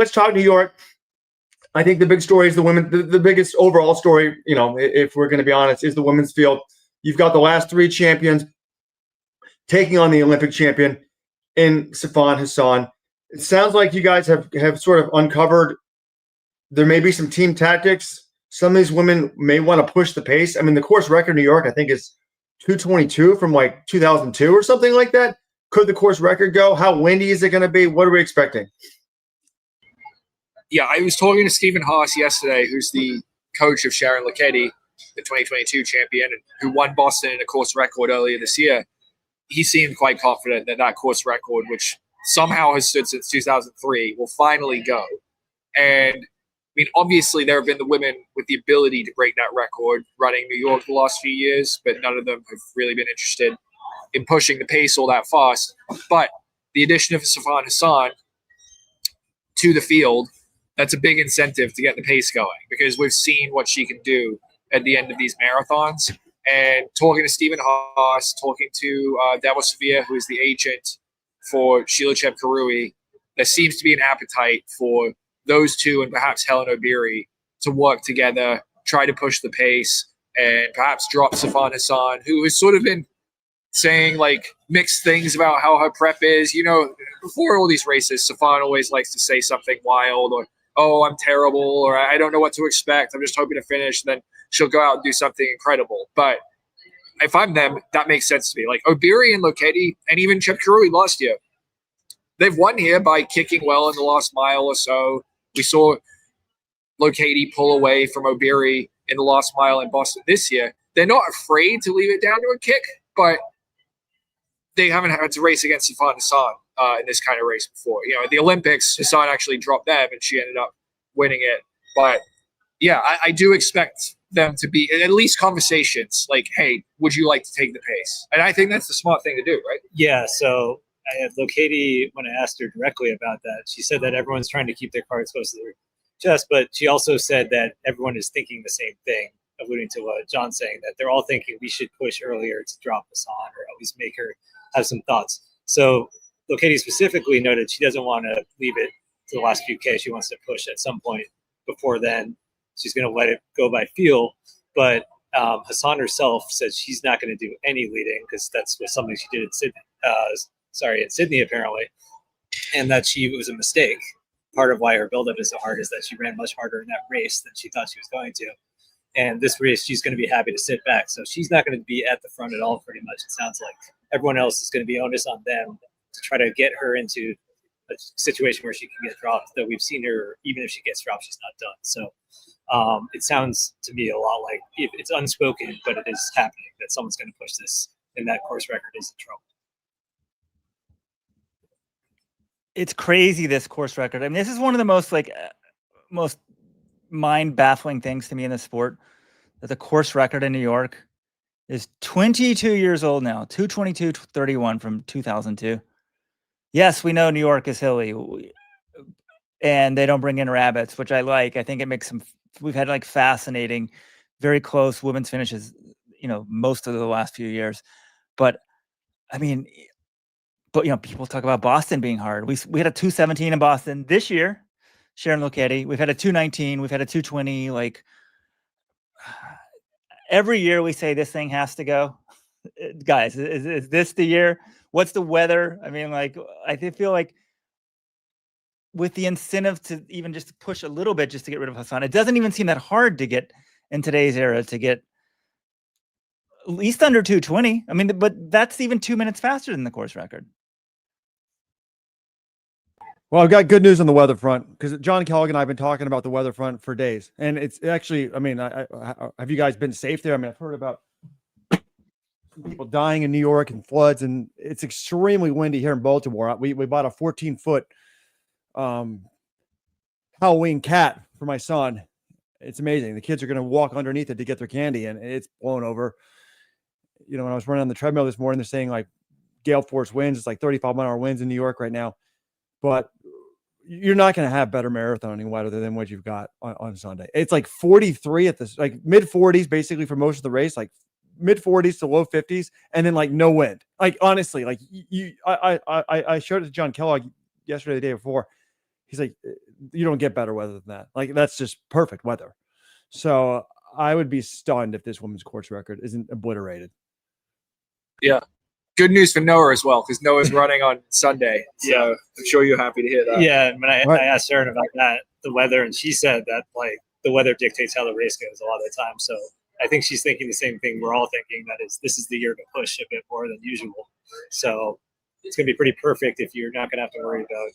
let's talk New York. I think the big story is the women. The biggest overall story, if we're going to be honest, is the women's field. You've got the last three champions taking on the Olympic champion in Sifan Hassan. It sounds like you guys have sort of uncovered there may be some team tactics. Some of these women may want to push the pace. I mean, the course record in New York, I think, is 2:22 from like 2002 or something like that. Could the course record go? How windy is it going to be? What are we expecting? Yeah, I was talking to Stephen Haas yesterday, who's the coach of Sharon Lokedi, the 2022 champion, who won Boston in a course record earlier this year. He seemed quite confident that that course record, which somehow has stood since 2003, will finally go. And I mean, obviously, there have been the women with the ability to break that record running New York the last few years, but none of them have really been interested in pushing the pace all that fast. But the addition of Sifan Hassan to the field, that's a big incentive to get the pace going, because we've seen what she can do at the end of these marathons. And talking to Stephen Haas, talking to Davo Sevilla, who is the agent for Sheila Chepkarui, there seems to be an appetite for those two and perhaps Helen Obiri to work together, try to push the pace, and perhaps drop Sifan Hassan, who has sort of been saying like mixed things about how her prep is. Before all these races, Sifan always likes to say something wild, or, oh, I'm terrible, or I don't know what to expect, I'm just hoping to finish. And then she'll go out and do something incredible. But if I'm them, that makes sense to me. Like Obiri and Lokedi, and even Chepkarui last year, they've won here by kicking well in the last mile or so. We saw Lokedi pull away from Obiri in the last mile in Boston this year. They're not afraid to leave it down to a kick, but they haven't had to race against Sifan Hassan in this kind of race before. At the Olympics, Hassan actually dropped them, and she ended up winning it. But yeah, I do expect them to be at least conversations like, hey, would you like to take the pace? And I think that's the smart thing to do, right? Yeah, so I had Lokedi, when I asked her directly about that, she said that everyone's trying to keep their cards close to their chest, but she also said that everyone is thinking the same thing, alluding to what John's saying, that they're all thinking we should push earlier to drop Hassan, or at least make her have some thoughts. So Lokedi specifically noted she doesn't want to leave it to the last few K. She wants to push at some point before then. She's going to let it go by feel. But Hassan herself said she's not going to do any leading, because that's something she did in Sydney apparently, and that it was a mistake. Part of why her buildup is so hard is that she ran much harder in that race than she thought she was going to. And this race, she's going to be happy to sit back. So she's not going to be at the front at all, pretty much. It sounds like everyone else is going to be onus on them to try to get her into a situation where she can get dropped. Though we've seen her, even if she gets dropped, she's not done. So it sounds to me a lot like it's unspoken, but it is happening, that someone's going to push this, and that course record is in trouble. It's crazy, this course record. I mean, this is one of the most mind-baffling things to me in the sport, that the course record in New York is 22 years old now, 2:22:31 from 2002. Yes, we know New York is hilly, and they don't bring in rabbits, which I like. I think it makes them. We've had like fascinating, very close women's finishes, most of the last few years. But I mean, people talk about Boston being hard. We had a 2:17 in Boston this year, Sharon Lokedi. We've had a 2:19. We've had a 2:20. Like every year, we say this thing has to go. Guys, is this the year? What's the weather? I mean, like I feel like with the incentive to even just push a little bit just to get rid of Hassan, it doesn't even seem that hard to get in today's era to get at least under 2:20. I mean, but that's even 2 minutes faster than the course record. Well, I've got good news on the weather front, because John Kellogg and I have been talking about the weather front for days. And it's actually, I mean, have you guys been safe there? I mean, I've heard about people dying in New York and floods, and it's extremely windy here in Baltimore. We bought a 14-foot Halloween cat for my son. It's amazing. The kids are going to walk underneath it to get their candy, and it's blown over. When I was running on the treadmill this morning, they're saying like gale force winds. It's like 35-mile-an-hour winds in New York right now. But you're not going to have better marathoning weather than what you've got on Sunday. It's like 43 at this, like mid 40s basically for most of the race, like mid 40s to low 50s, and then like no wind. Like honestly, like I showed it to John Kellogg yesterday, the day before. He's like, you don't get better weather than that. Like, that's just perfect weather. So I would be stunned if this women's course record isn't obliterated. Yeah. Good news for Noah as well, because Noah's running on Sunday. So Yeah. I'm sure you're happy to hear that. Yeah, and when I Right. asked Erin about that, the weather, and she said that like the weather dictates how the race goes a lot of the time. So I think she's thinking the same thing we're all thinking, that is this is the year to push a bit more than usual. So it's going to be pretty perfect if you're not going to have to worry about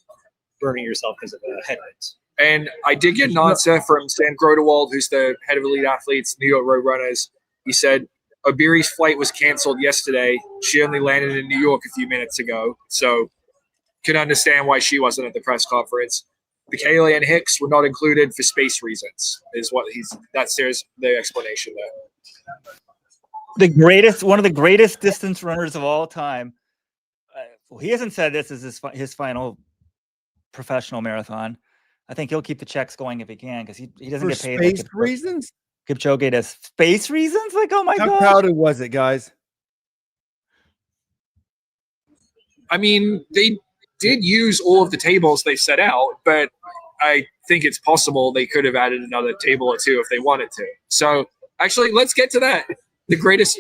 burning yourself because of headwinds. And I did get an answer from Stan Grodewald, who's the head of Elite Athletes, New York Roadrunners. He said Obiri's flight was canceled yesterday. She only landed in New York a few minutes ago, so can understand why she wasn't at the press conference. Bekele and Hicks were not included for space reasons, is what there's the explanation there. One of the greatest distance runners of all time. Well, he hasn't said this is his final professional marathon. I think he'll keep the checks going if he can, because he doesn't For get paid. space Like reasons? Kipchoge does. Space reasons? Like, oh my How god! crowded was it, guys? I mean, they did use all of the tables they set out, but I think it's possible they could have added another table or two if they wanted to. So actually, let's get to that. Kipchoge,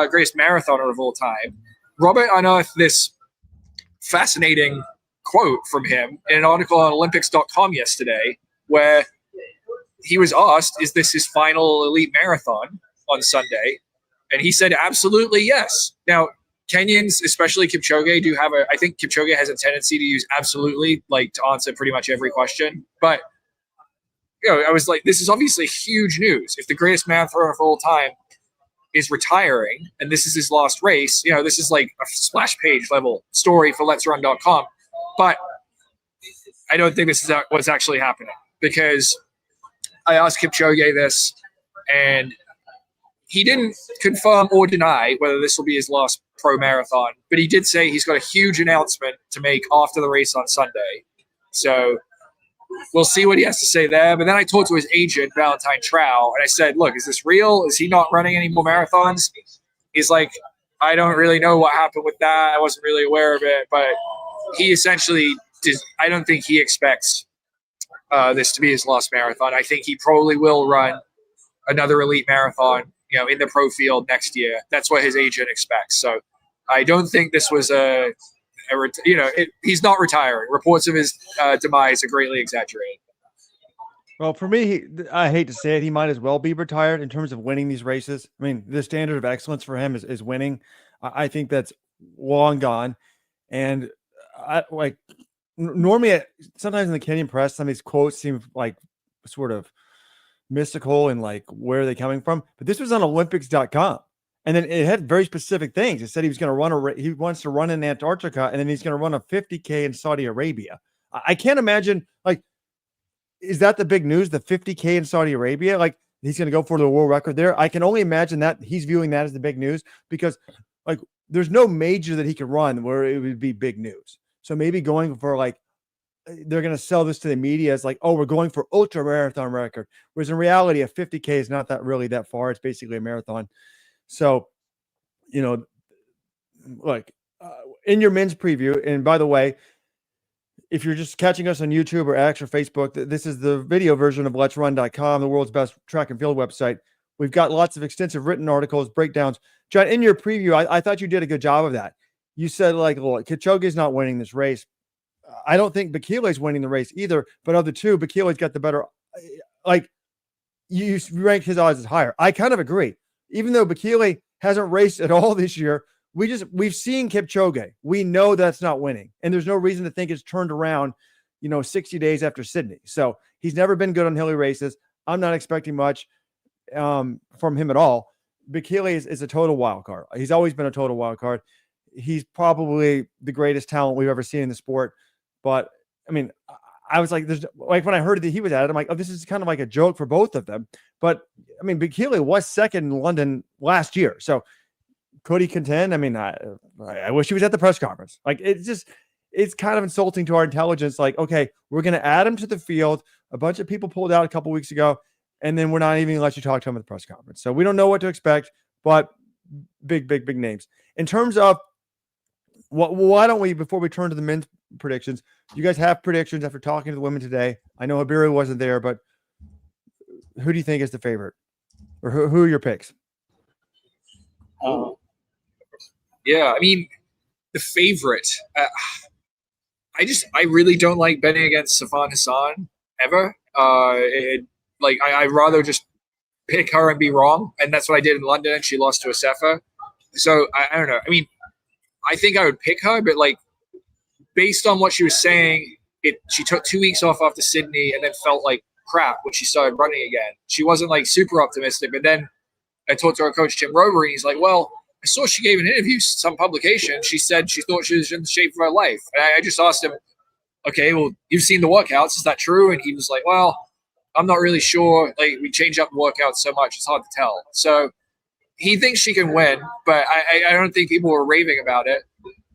greatest marathoner of all time. Robert unearthed this fascinating quote from him in an article on Olympics.com yesterday, where he was asked, is this his final elite marathon on Sunday? And he said, absolutely yes. Now, Kenyans, especially Kipchoge, I think Kipchoge has a tendency to use absolutely, like, to answer pretty much every question. But, I was like, this is obviously huge news. If the greatest marathoner of all time is retiring, and this is his last race, this is like a splash page level story for Let'sRun.com. But I don't think this is what's actually happening, because I asked Kipchoge this, and he didn't confirm or deny whether this will be his last pro marathon, but he did say he's got a huge announcement to make after the race on Sunday. So we'll see what he has to say there. But then I talked to his agent, Valentine Trow, and I said, look, is this real? Is he not running any more marathons? He's like, I don't really know what happened with that. I wasn't really aware of it. But he essentially I don't think he expects this to be his last marathon. I think he probably will run another elite marathon, in the pro field next year. That's what his agent expects. So I don't think this was he's not retiring. Reports of his demise are greatly exaggerated. Well, for me, I hate to say it, he might as well be retired in terms of winning these races. I mean, the standard of excellence for him is winning. I think that's long gone. And normally, sometimes in the Kenyan press, some of these quotes seem like sort of mystical and like, where are they coming from? But this was on Olympics.com. And then it had very specific things. It said he was going to he wants to run in Antarctica, and then he's going to run a 50K in Saudi Arabia. I can't imagine, like, is that the big news? The 50K in Saudi Arabia? Like, he's going to go for the world record there. I can only imagine that he's viewing that as the big news, because like there's no major that he could run where it would be big news. So maybe going for like, they're going to sell this to the media as like, oh, we're going for ultra marathon record. Whereas in reality, a 50K is not really that far. It's basically a marathon. So, like in your men's preview, and by the way, if you're just catching us on YouTube or X or Facebook, this is the video version of Let'sRun.com, the world's best track and field website. We've got lots of extensive written articles, breakdowns. John, in your preview, I thought you did a good job of that. You said, like, look, Kipchoge is not winning this race. I don't think Bekele is winning the race either, but of the two, Bekele's got the better, like, you rank his odds as higher. I kind of agree. Even though Bekele hasn't raced at all this year, we've seen Kipchoge. We know that's not winning, and there's no reason to think it's turned around, 60 days after Sydney. So he's never been good on hilly races. I'm not expecting much from him at all. Bekele is a total wild card. He's always been a total wild card. He's probably the greatest talent we've ever seen in the sport. But I mean, I was like, there's like, when I heard that he was at it, I'm like, oh, this is kind of like a joke for both of them. But I mean, Bekele was second in London last year. So could he contend? I mean, I wish he was at the press conference. Like, it's kind of insulting to our intelligence. Like, okay, we're going to add him to the field. A bunch of people pulled out a couple weeks ago, and then we're not even going to let you talk to him at the press conference. So we don't know what to expect, but big names. In terms of Why don't we, before we turn to the men's predictions, you guys have predictions after talking to the women today? I know Iberi wasn't there, but who do you think is the favorite? Or who are your picks? Yeah, I mean, the favorite. I really don't like betting against Safan Hassan ever. I'd rather just pick her and be wrong, and that's what I did in London. And she lost to Asefa. So I don't know. I mean, I think I would pick her, but like based on what she was saying, she took 2 weeks off after Sydney and then felt like crap when she started running again. She wasn't like super optimistic, but then I talked to her coach Tim Rover, and he's like, "Well, I saw she gave an interview to some publication. She said she thought she was in the shape of her life." And I just asked him, "Okay, well, you've seen the workouts. Is that true?" And he was like, "Well, I'm not really sure. Like, we change up the workouts so much, it's hard to tell." So he thinks she can win, but I don't think people were raving about it.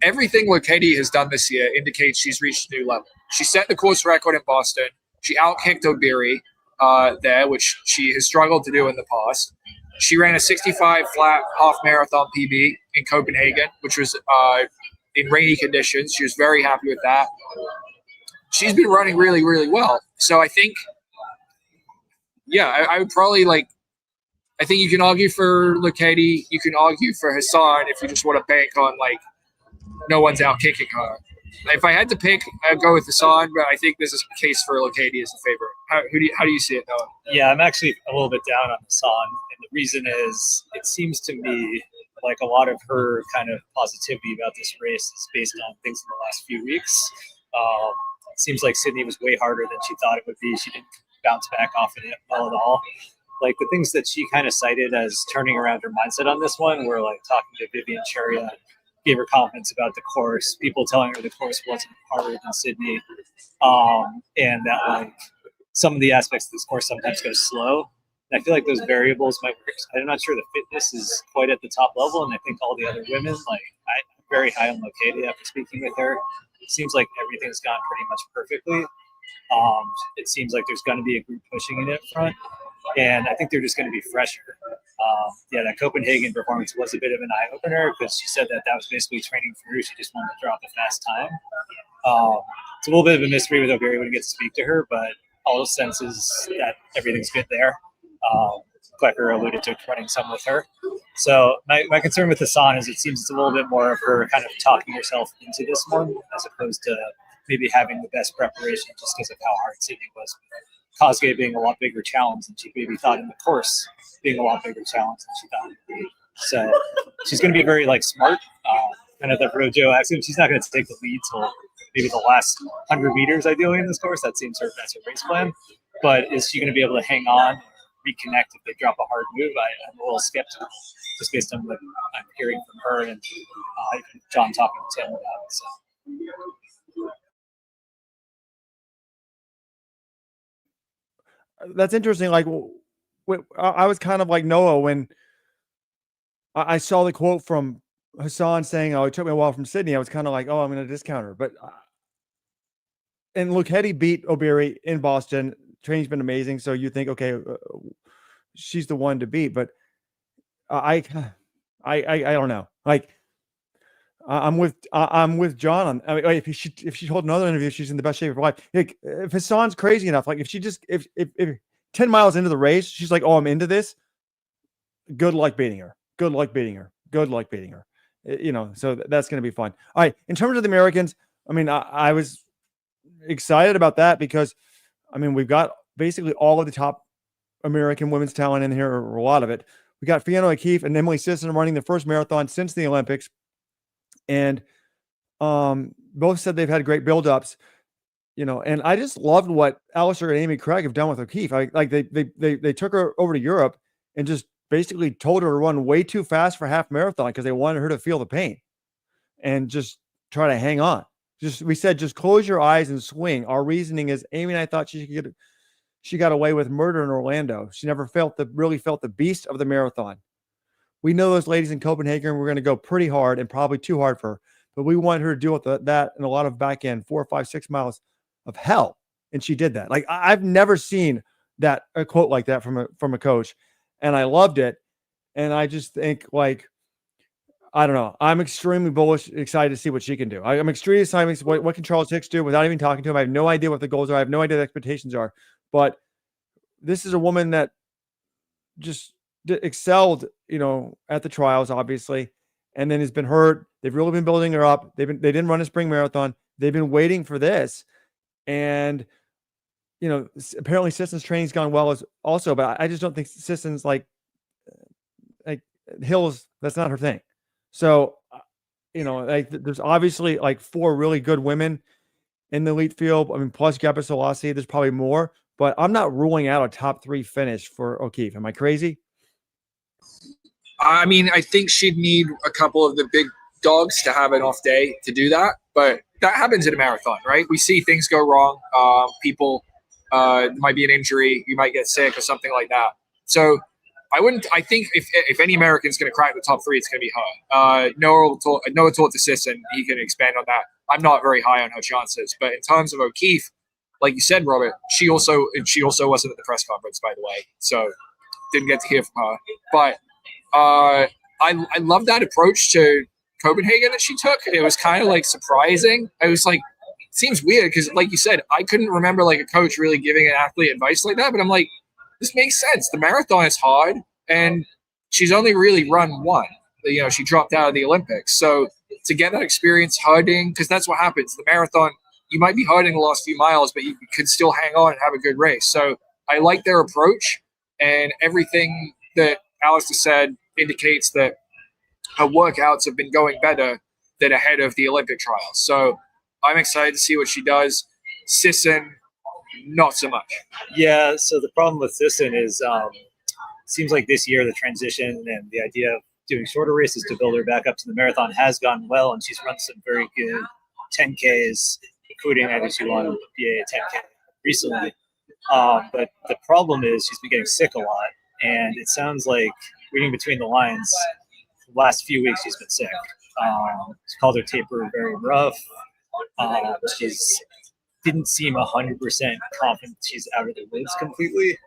Everything Lokedi has done this year indicates she's reached a new level. She set the course record in Boston. She outkicked Obiri there, which she has struggled to do in the past. She ran a 65 flat half marathon PB in Copenhagen, which was in rainy conditions. She was very happy with that. She's been running really, really well. So I think, I would probably I think you can argue for Lokedi. You can argue for Hassan if you just want to bank on no one's out kicking her. If I had to pick, I'd go with Hassan, but I think this is a case for Lokedi as a favorite. How do you see it, Noah? Yeah, I'm actually a little bit down on Hassan, and the reason is it seems to me like a lot of her kind of positivity about this race is based on things in the last few weeks. It seems like Sydney was way harder than she thought it would be. She didn't bounce back off of it well at all. Like the things that she kind of cited as turning around her mindset on this one were like talking to Vivian Cheria, gave her confidence about the course, people telling her the course wasn't harder than Sydney, and that some of the aspects of this course sometimes go slow. And I feel like those variables might work. I'm not sure the fitness is quite at the top level, and I think all the other women, I'm very high on Lokedi after speaking with her. It seems like everything's gone pretty much perfectly. It seems like there's going to be a group pushing in it front, and I think they're just going to be fresher. That Copenhagen performance was a bit of an eye-opener because she said that was basically training through. She just wanted to drop a fast time. It's a little bit of a mystery with O'Berry when we get to speak to her, but all the senses that everything's good there. Klecker alluded to running some with her. So my concern with Hassan is it seems it's a little bit more of her kind of talking herself into this one as opposed to maybe having the best preparation just because of how hard Sydney was. Cosgay being a lot bigger challenge than she maybe thought in the course being a lot bigger challenge than she thought it would be. So she's going to be very smart, kind of the Rojo accent. She's not going to take the lead till maybe the last 100 meters ideally in this course. That's her race plan. But is she going to be able to hang on, reconnect if they drop a hard move? I'm a little skeptical just based on what I'm hearing from her and John talking to Tim about it. So. That's interesting. I was kind of like Noah when I saw the quote from Hassan saying, "Oh, it took me a while from Sydney." I was kind of like, "Oh, I'm going to discount her." But and Lokedi beat Obiri in Boston. Training's been amazing, so you think, okay, she's the one to beat. But I don't know. I'm with John on. If she told another interview, she's in the best shape of her life. If Hassan's crazy enough, if 10 miles into the race, she's like, "Oh, I'm into this." Good luck beating her. Good luck beating her. Good luck beating her. So that's going to be fun. All right. In terms of the Americans, I was excited about that because, we've got basically all of the top American women's talent in here, or a lot of it. We got Fiona O'Keefe and Emily Sisson running the first marathon since the Olympics. And both said they've had great buildups, and I just loved what Alistair and Amy Craig have done with O'Keefe. They took her over to Europe and just basically told her to run way too fast for half marathon because they wanted her to feel the pain and just try to hang on. We said, just close your eyes and swing. Our reasoning is Amy and I thought she got away with murder in Orlando. She never really felt the beast of the marathon. We know those ladies in Copenhagen were going to go pretty hard and probably too hard for her, but we wanted her to deal with that and a lot of back end 4, 5, 6 miles of hell. And she did that. I've never seen a quote like that from a coach, and I loved it. And I just think I don't know. I'm extremely bullish, excited to see what she can do. I'm extremely excited. What can Charles Hicks do without even talking to him? I have no idea what the goals are. I have no idea what the expectations are. But this is a woman that just excelled, at the trials, obviously, and then has been hurt. They've really been building her up. They didn't run a spring marathon. They've been waiting for this, and apparently Sisson's training's gone well as also, but I just don't think Sisson's like hills. That's not her thing. So, there's obviously like 4 really good women in the elite field. I mean, plus Gebre Selassie, there's probably more, but I'm not ruling out a top 3 finish for O'Keefe. Am I crazy? I mean, I think she'd need a couple of the big dogs to have an off day to do that, but that happens in a marathon, right? We see things go wrong. People, might be an injury, you might get sick or something like that. So I think if any American's going to crack the top 3, it's going to be her. Noah taught to Sisson. He can expand on that. I'm not very high on her chances, but in terms of O'Keefe, like you said, Robert, she also wasn't at the press conference, by the way, so didn't get to hear from her. But I love that approach to Copenhagen that she took. It was kind of like surprising. I was like, it seems weird because, like you said, I couldn't remember like a coach really giving an athlete advice like that. But I'm like, this makes sense. The marathon is hard, and she's only really run one. She dropped out of the Olympics, so to get that experience harding, because that's what happens. The marathon, you might be harding the last few miles, but you could still hang on and have a good race. So I like their approach, and everything that Alistair said indicates that her workouts have been going better than ahead of the Olympic trials. So I'm excited to see what she does. Sisson, not so much. Yeah, so the problem with Sisson is seems like this year the transition and the idea of doing shorter races to build her back up to the marathon has gone well, and she's run some very good 10Ks, including I think she won a BA 10K recently. But the problem is she's been getting sick a lot, and it sounds like, reading between the lines, the last few weeks she's been sick. She called her taper very rough. She's didn't seem 100% confident she's out of the woods completely.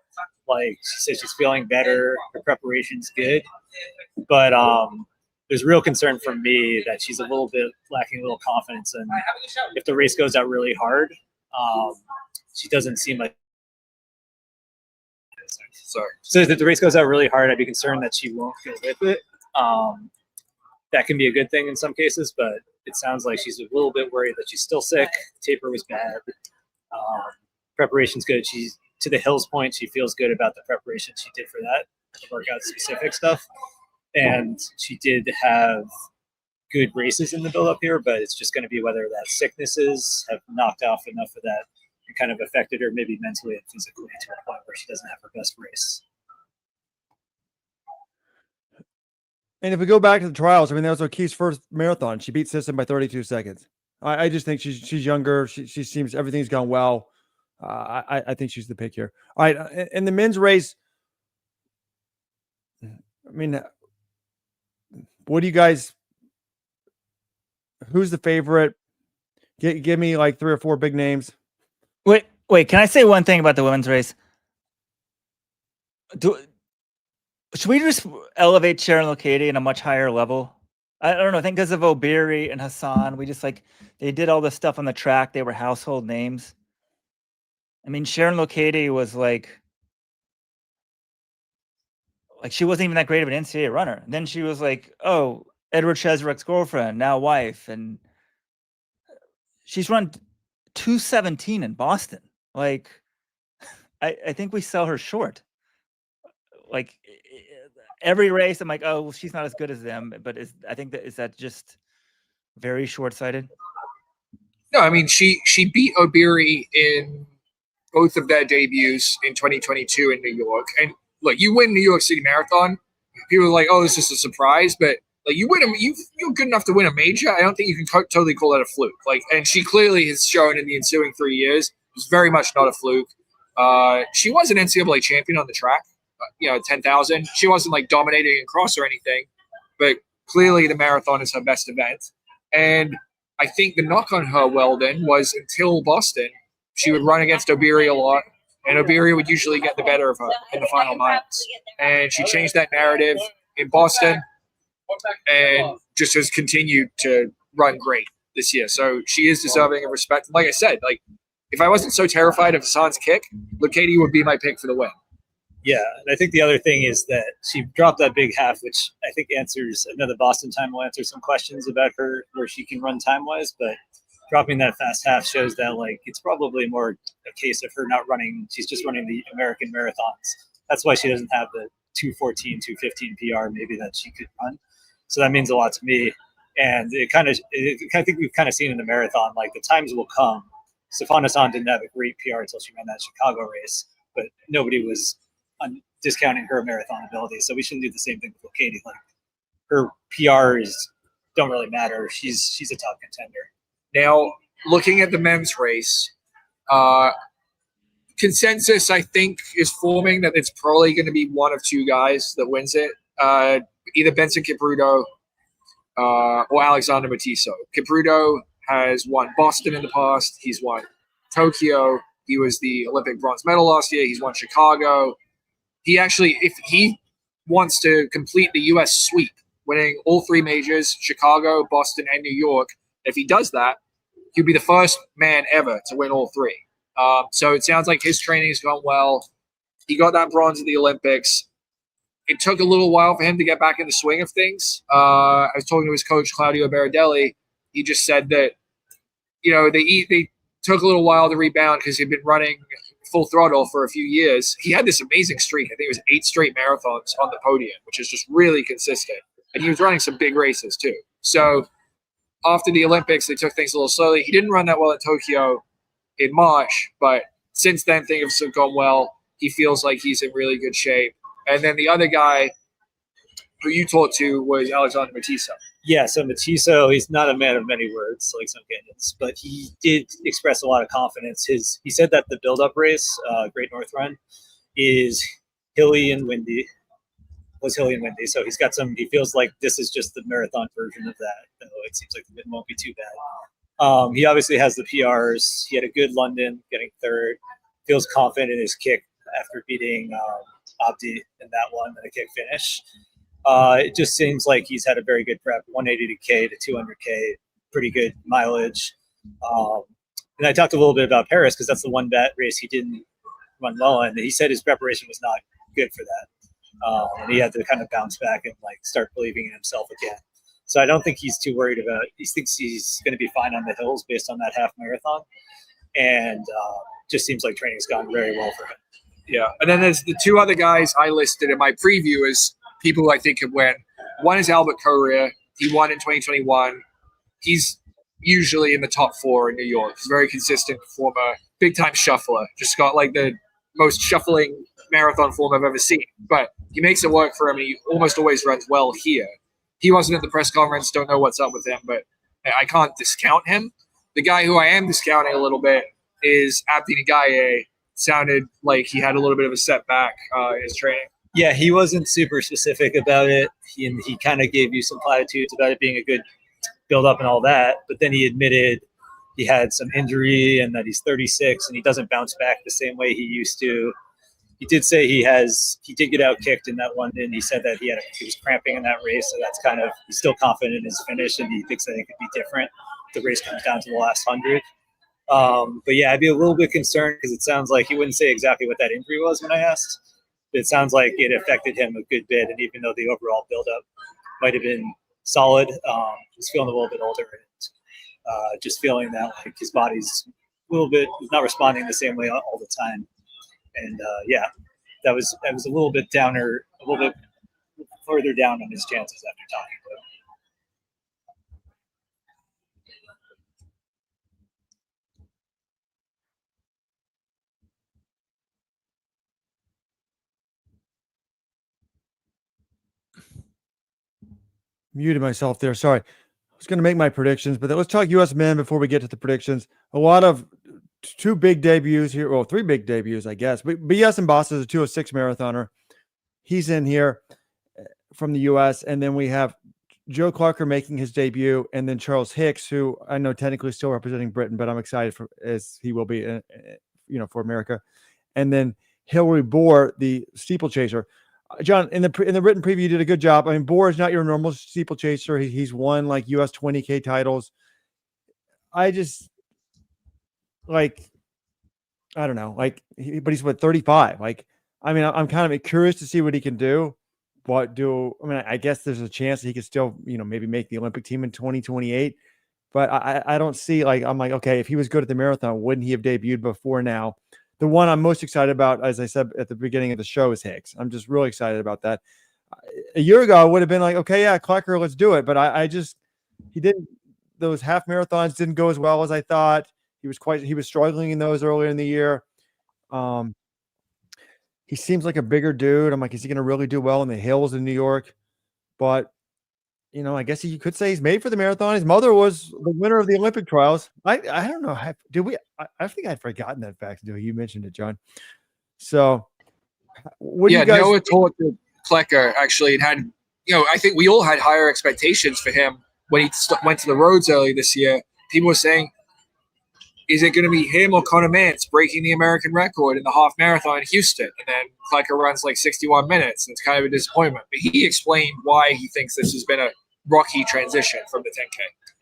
Like, she said she's feeling better, her preparation's good, but there's real concern from me that she's a little bit lacking a little confidence, and if the race goes out really hard, she doesn't seem like. Sorry. So if the race goes out really hard, I'd be concerned that she won't go with it. That can be a good thing in some cases, but it sounds like she's a little bit worried that she's still sick. Taper was bad. Preparation's good. She's to the hills point. She feels good about the preparation she did for that, the workout specific stuff. And she did have good races in the build up here, but it's just going to be whether that sicknesses have knocked off enough of that and kind of affected her maybe mentally and physically to a point where she doesn't have her best race. And if we go back to the trials, I mean, that was O'Keefe's first marathon. She beat Sisson by 32 seconds. I just think she's younger. She seems everything's gone well. I think she's the pick here. All right, in the men's race, I mean, what do you guys? Who's the favorite? Give me like 3 or 4 big names. Wait. Can I say one thing about the women's race? Should we just elevate Sharon Lokedi in a much higher level? I don't know. I think because of O'Beary and Hassan, we just they did all this stuff on the track. They were household names. I mean, Sharon Lokedi was like she wasn't even that great of an NCAA runner. And then she was like, oh, Edward Cheseryk's girlfriend, now wife, and she's run 2:17 in Boston. Like, I think we sell her short. Like, every race, I'm like, oh, well, she's not as good as them. But is that just very short-sighted? No, I mean, she beat O'Beary in both of their debuts in 2022 in New York. And look, you win New York City Marathon, people are like, oh, this is a surprise. But like, you're good enough to win a major. I don't think you can totally call that a fluke. Like, and she clearly has shown in the ensuing 3 years, it was very much not a fluke. She was an NCAA champion on the track. 10,000. She wasn't like dominating in cross or anything, but clearly the marathon is her best event. And I think the knock on her, Weldon, was until Boston, she would run against O'Beary a lot, and O'Beary would usually get the better of her in the final miles. And she changed that narrative in Boston. and just has continued to run great this year. So she is deserving of respect. Like I said, like if I wasn't so terrified of Hassan's kick, Lokedi would be my pick for the win. Yeah, and I think the other thing is that she dropped that big half, which I think answers another Boston time will answer some questions about her where she can run time wise, but dropping that fast half shows that like it's probably more a case of her not running. She's just running the American marathons. That's why she doesn't have the 2:14, 2:15 PR maybe that she could run. So that means a lot to me. And I think we've kind of seen in the marathon, like the times will come. Sifan Hassan didn't have a great PR until she ran that Chicago race, but nobody was discounting her marathon ability. So we shouldn't do the same thing with Lokedi. Like her PRs don't really matter. She's a top contender. Now, looking at the men's race, consensus I think is forming that it's probably going to be one of two guys that wins it. Either Benson Kipruto or Alexander Matiso. Kipruto has won Boston in the past. He's won Tokyo. He was the Olympic bronze medal last year. He's won Chicago. He actually, if he wants to complete the U.S. sweep, winning all three majors, Chicago, Boston, and New York, if he does that, he'll be the first man ever to win all three. So it sounds like his training's gone well. He got that bronze at the Olympics. It took a little while for him to get back in the swing of things. I was talking to his coach, Claudio Baradelli. He just said that, they took a little while to rebound because he'd been running full throttle for a few years. He had this amazing streak. I think it was 8 straight marathons on the podium, which is just really consistent. And he was running some big races too. So after the Olympics, they took things a little slowly. He didn't run that well at Tokyo in March, but since then things have gone well. He feels like he's in really good shape. And then the other guy who you talked to was Alexander Matiso. Yeah, so Matiso, he's not a man of many words like some Kenyans, but he did express a lot of confidence. He said that the build-up race, Great North Run, is hilly and windy. So he feels like this is just the marathon version of that. Though it seems like it won't be too bad. He obviously has the PRs. He had a good London, getting third. Feels confident in his kick after beating Abdi in that one and a kick finish. It just seems like he's had a very good prep, 180K to 200K, pretty good mileage. And I talked a little bit about Paris because that's the one race he didn't run well in. He said his preparation was not good for that. And he had to kind of bounce back and start believing in himself again. So I don't think he's too worried about it. He thinks he's going to be fine on the hills based on that half marathon. And just seems like training's gone very well for him. Yeah. And then there's the two other guys I listed in my preview as people who I think could win. One is Albert Correa. He won in 2021. He's usually in the top 4 in New York. He's a very consistent performer, big-time shuffler. Just got the most shuffling marathon form I've ever seen. But he makes it work for him, and he almost always runs well here. He wasn't at the press conference. Don't know what's up with him, but I can't discount him. The guy who I am discounting a little bit is Abdi Nagaye. Sounded like he had a little bit of a setback in his training. Yeah, he wasn't super specific about it. He kind of gave you some platitudes about it being a good build-up and all that, but then he admitted he had some injury and that he's 36 and he doesn't bounce back the same way he used to. He did say he did get out kicked in that London. He said that he was cramping in that race, so that's he's still confident in his finish and he thinks that it could be different. The race comes down to the last 100. But yeah, I'd be a little bit concerned because it sounds like he wouldn't say exactly what that injury was when I asked. But it sounds like it affected him a good bit, and even though the overall buildup might have been solid, he's feeling a little bit older and just feeling that his body's a little bit not responding the same way all the time. And that was a little bit downer, a little bit further down on his chances after talking to him. Muted myself there. Sorry. I was going to make my predictions, but let's talk U.S. men before we get to the predictions. A lot of 2 big debuts here. Well, 3 big debuts, I guess. But B.S. and Boss is a 206 marathoner. He's in here from the U.S. And then we have Joe Clarker making his debut, and then Charles Hicks, who I know technically still representing Britain, but I'm excited for as he will be, for America. And then Hillary Bohr, the steeplechaser. John, in the written preview, you did a good job. I mean, Bohr is not your normal steeplechaser. He's won like US 20K titles. I just like, I don't know, like, but he's what, 35. Like, I mean, I'm kind of curious to see what he can do. I mean, I guess there's a chance that he could still, maybe make the Olympic team in 2028. But I don't see, like, I'm like, okay, if he was good at the marathon, wouldn't he have debuted before now? The one I'm most excited about, as I said at the beginning of the show, is Hicks. I'm just really excited about that. A year ago, I would have been like, okay, yeah, Klecker, let's do it. But he didn't, those half marathons didn't go as well as I thought. He was struggling in those earlier in the year. He seems like a bigger dude. I'm like, is he going to really do well in the hills in New York? But I guess you could say he's made for the marathon. His mother was the winner of the Olympic trials. I don't know. I think I'd forgotten that fact until you mentioned it, John. So what do you guys? Noah taught the Klecker actually and had, I think we all had higher expectations for him when he went to the roads early this year. People were saying, is it going to be him or Conor Mantz breaking the American record in the half marathon in Houston? And then Klecker runs like 61 minutes. And it's kind of a disappointment. But he explained why he thinks this has been a rocky transition from the 10K.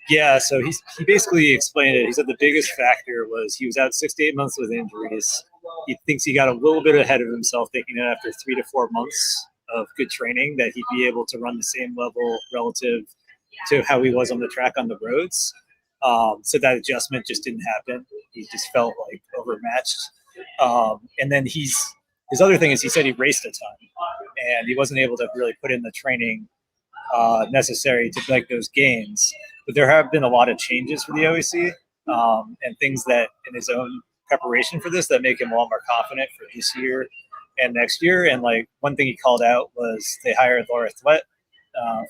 Yeah, so he basically explained it. He said the biggest factor was he was out 6 to 8 months with injuries. He thinks he got a little bit ahead of himself, thinking that after 3 to 4 months of good training that he'd be able to run the same level relative to how he was on the track on the roads. So that adjustment just didn't happen. He just felt like overmatched. And then his other thing is he said he raced a ton and he wasn't able to really put in the training necessary to like those gains. But there have been a lot of changes for the OEC and things that in his own preparation for this that make him a lot more confident for this year and next year. And like one thing he called out was they hired Laura Thwett,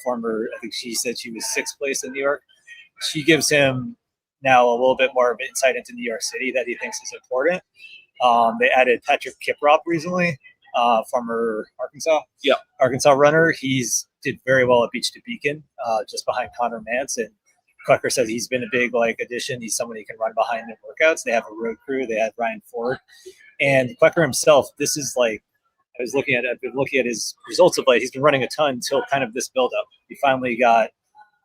former, I think she said she was 6th place in New York. She gives him now a little bit more of insight into New York City that he thinks is important. They added Patrick Kiprop recently, former Arkansas runner. He's did very well at Beach to Beacon, just behind Conor Mantz. And Klecker says he's been a big addition. He's someone he can run behind in workouts. They have a road crew. They had Ryan Ford. And Klecker himself, this is like, I've been looking at his results of late. He's been running a ton until kind of this buildup. He finally got,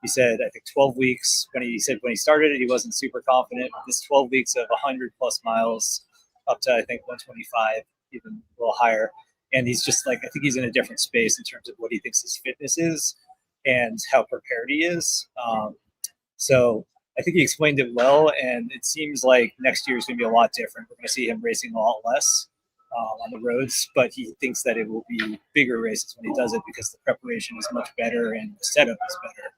he said, I think 12 weeks when he started it, he wasn't super confident. This 12 weeks of 100 plus miles up to, I think 125, even a little higher. And he's just like, I think he's in a different space in terms of what he thinks his fitness is and how prepared he is. So I think he explained it well. And it seems like next year is going to be a lot different. We're going to see him racing a lot less on the roads, but he thinks that it will be bigger races when he does it because the preparation is much better and the setup is better.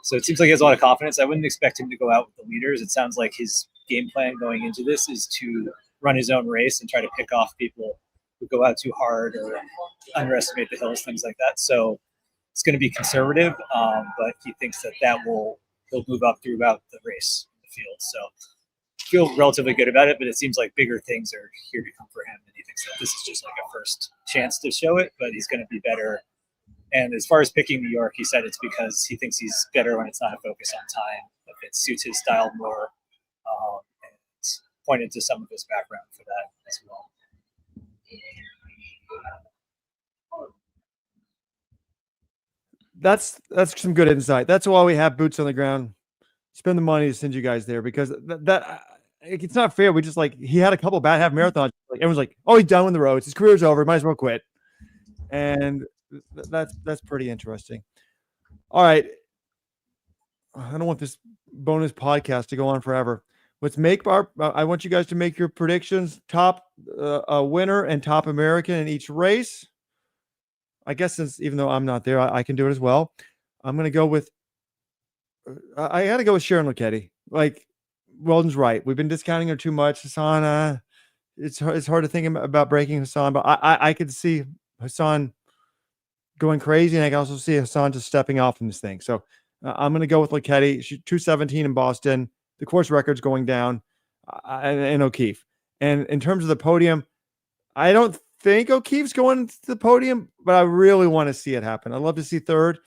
So it seems like he has a lot of confidence. I wouldn't expect him to go out with the leaders. It sounds like his game plan going into this is to run his own race and try to pick off people who go out too hard or underestimate the hills, things like that. So it's going to be conservative, but he thinks that he'll move up throughout the race in the field. So I feel relatively good about it, but it seems like bigger things are here to come for him. And he thinks that this is just like a first chance to show it, but he's going to be better. And as far as picking New York, he said it's because he thinks he's better when it's not a focus on time, if it suits his style more, and pointed to some of his background for that as well. That's some good insight. That's why we have boots on the ground. Spend the money to send you guys there because that it's not fair. We just he had a couple bad half marathons. Like everyone's like, oh, he's done with the roads. His career's over. Might as well quit. And that's pretty interesting. All right. I don't want this bonus podcast to go on forever. Let's make I want you guys to make your predictions. Top winner and top American in each race. I guess since even though I'm not there, I can do it as well. I'm going to go with, I got to go with Sharon Lokedi. Like Weldon's right. We've been discounting her too much. Hassan, it's hard to think about breaking Hassan, but I could see Hassan going crazy. And I can also see Hassan just stepping off from this thing. So I'm going to go with Lokedi. She's 217 in Boston. The course record's going down and O'Keefe. And in terms of the podium, I don't think O'Keefe's going to the podium, but I really want to see it happen. I'd love to see third.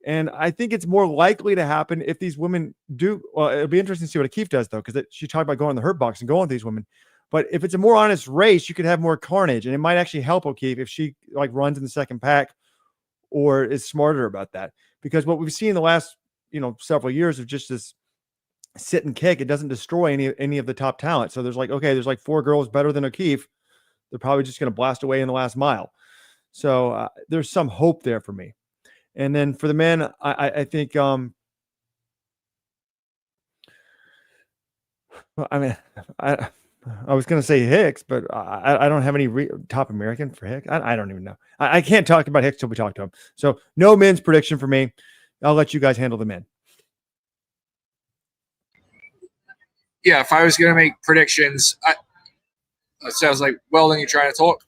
And I think it's more likely to happen if these women do. Well, it'll be interesting to see what O'Keefe does, though, because she talked about going to the hurt box and going with these women. But if it's a more honest race, you could have more carnage, and it might actually help O'Keefe if she like runs in the second pack or is smarter about that. Because what we've seen in the last, several years of just this sit and kick, it doesn't destroy any of the top talent. So there's like 4 girls better than O'Keefe. They're probably just going to blast away in the last mile. So there's some hope there for me. And then for the men, I think, I was going to say Hicks, but I don't have any top American for Hicks. I don't even know. I can't talk about Hicks till we talk to him. So no men's prediction for me. I'll let you guys handle the men. Yeah, if I was going to make predictions, it sounds like Weldon, you're trying to talk.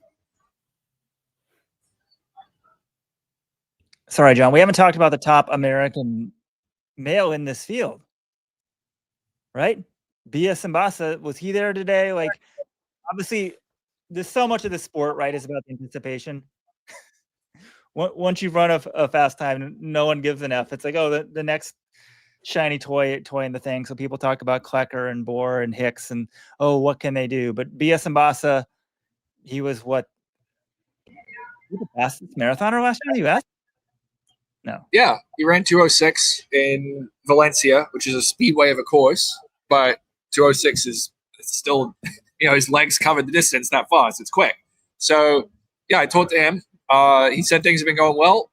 Sorry, John. We haven't talked about the top American male in this field, right? Bia Simbasa, was he there today? Like, obviously, there's so much of the sport, right, is about the anticipation. Once you run a fast time, no one gives an F. It's like, oh, the next shiny toy in the thing. So people talk about Klecker and Bohr and Hicks and, oh, what can they do? But Bia Simbasa, he was the fastest marathoner last year in the U.S.? No. Yeah, he ran 2:06 in Valencia, which is a speedway of a course, but 2:06 is still, his legs covered the distance that fast. It's quick. So, yeah, I talked to him. He said things have been going well.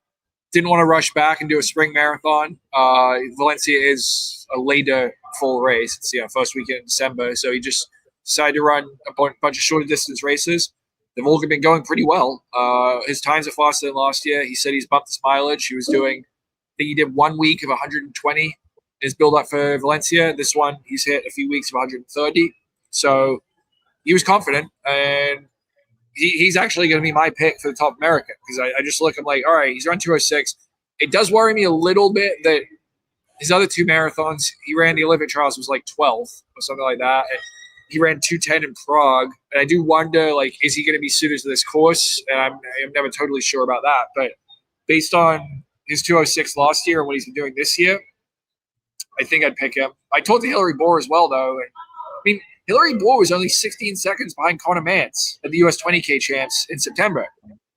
Didn't want to rush back and do a spring marathon. Valencia is a later full race. It's first weekend in December. So he just decided to run a bunch of shorter distance races. They've all been going pretty well. His times are faster than last year. He said he's bumped his mileage. He was doing, I think he did 1 week of 120 in his build up for Valencia. This one, he's hit a few weeks of 130. So he was confident, and he's actually going to be my pick for the top American, because I just look, I'm like, all right, he's run 2:06. It does worry me a little bit that his other 2 marathons, he ran the Olympic trials, was like 12th or something like that. And he ran 2:10 in Prague. And I do wonder, like, is he going to be suited to this course? And I'm never totally sure about that. But based on his 2:06 last year and what he's been doing this year, I think I'd pick him. I told to Hillary Bohr as well, though. And, Hillary Bohr was only 16 seconds behind Conor Mantz at the US 20K champs in September.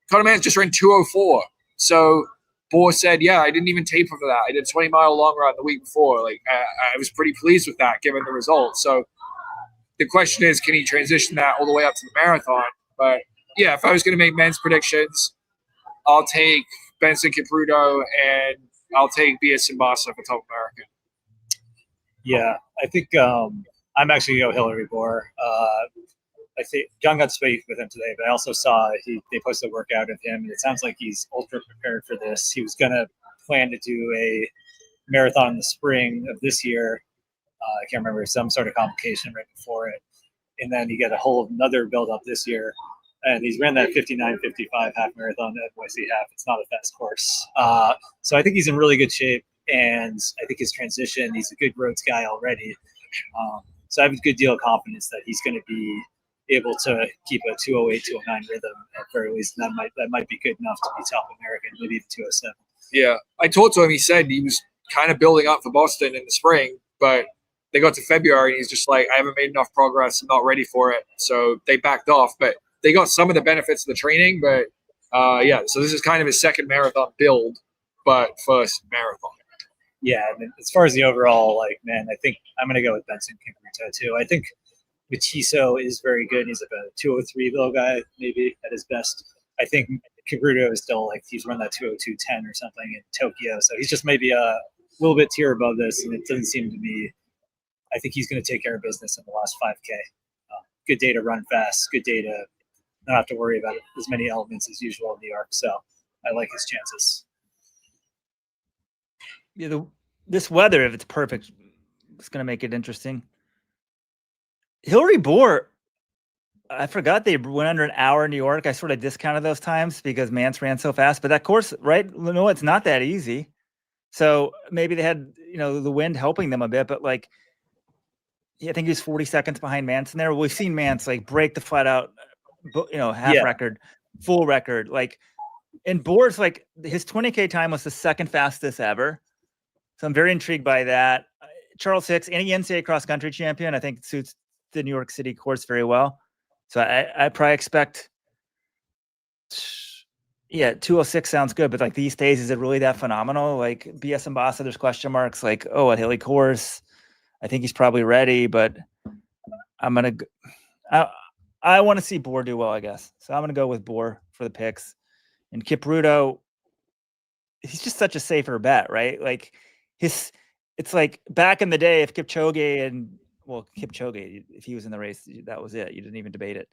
Conor Mantz just ran 2:04. So Bohr said, yeah, I didn't even taper for that. I did a 20-mile long run the week before. Like, I was pretty pleased with that given the results. So the question is, can he transition that all the way up to the marathon? But yeah, if I was going to make men's predictions, I'll take Benson Kipruto and I'll take Bia Simbasa for top American. Yeah, I think I'm actually going to go Hillary Bohr. I think John got to speak with him today, but I also saw they posted a workout of him, and it sounds like he's ultra prepared for this. He was going to plan to do a marathon in the spring of this year. I can't remember, some sort of complication right before it. And then he got a whole another build up this year. And he's ran that 59:55 half marathon at Boise half. It's not a fast course. So I think he's in really good shape. And I think his transition, he's a good roads guy already. So I have a good deal of confidence that he's going to be able to keep a 2:08, 2:09 rhythm at very least. And that might be good enough to be top American, maybe even 2:07. Yeah. I talked to him. He said he was kind of building up for Boston in the spring, but they got to February and he's just like, I haven't made enough progress. I'm not ready for it. So they backed off, but they got some of the benefits of the training. But yeah, so this is kind of his second marathon build, but first marathon. Yeah, I mean, as far as the overall, I think I'm going to go with Benson Kipruto too. I think Matiso is very good. He's like a 2:03 little guy, maybe at his best. I think Kipruto is still he's run that 2:02.10 or something in Tokyo. So he's just maybe a little bit tier above this, and it doesn't seem to me. I think he's going to take care of business in the last 5K. Good day to run fast. Good day to not have to worry about as many elements as usual in New York. So I like his chances. Yeah, this weather, if it's perfect, it's going to make it interesting. Hillary Bohr, I forgot they went under an hour in New York. I sort of discounted those times because Mance ran so fast. But that course, right? No, it's not that easy. So maybe they had, the wind helping them a bit. But I think he was 40 seconds behind Mance in there. We've seen Mance break the flat out, half record, full record. And Bohr's his 20K time was the second fastest ever. So I'm very intrigued by that. Charles Hicks, any NCAA cross country champion, I think suits the New York City course very well. So I probably expect, 206 sounds good, but like these days, is it really that phenomenal? Like BS Ambassa, there's question marks. Like, a hilly course. I think he's probably ready, but I want to see Boer do well, I guess. So I'm gonna go with Boer for the picks. And Kipruto, he's just such a safer bet, right? Like it's like back in the day, if Kipchoge, if he was in the race, that was it. You didn't even debate it.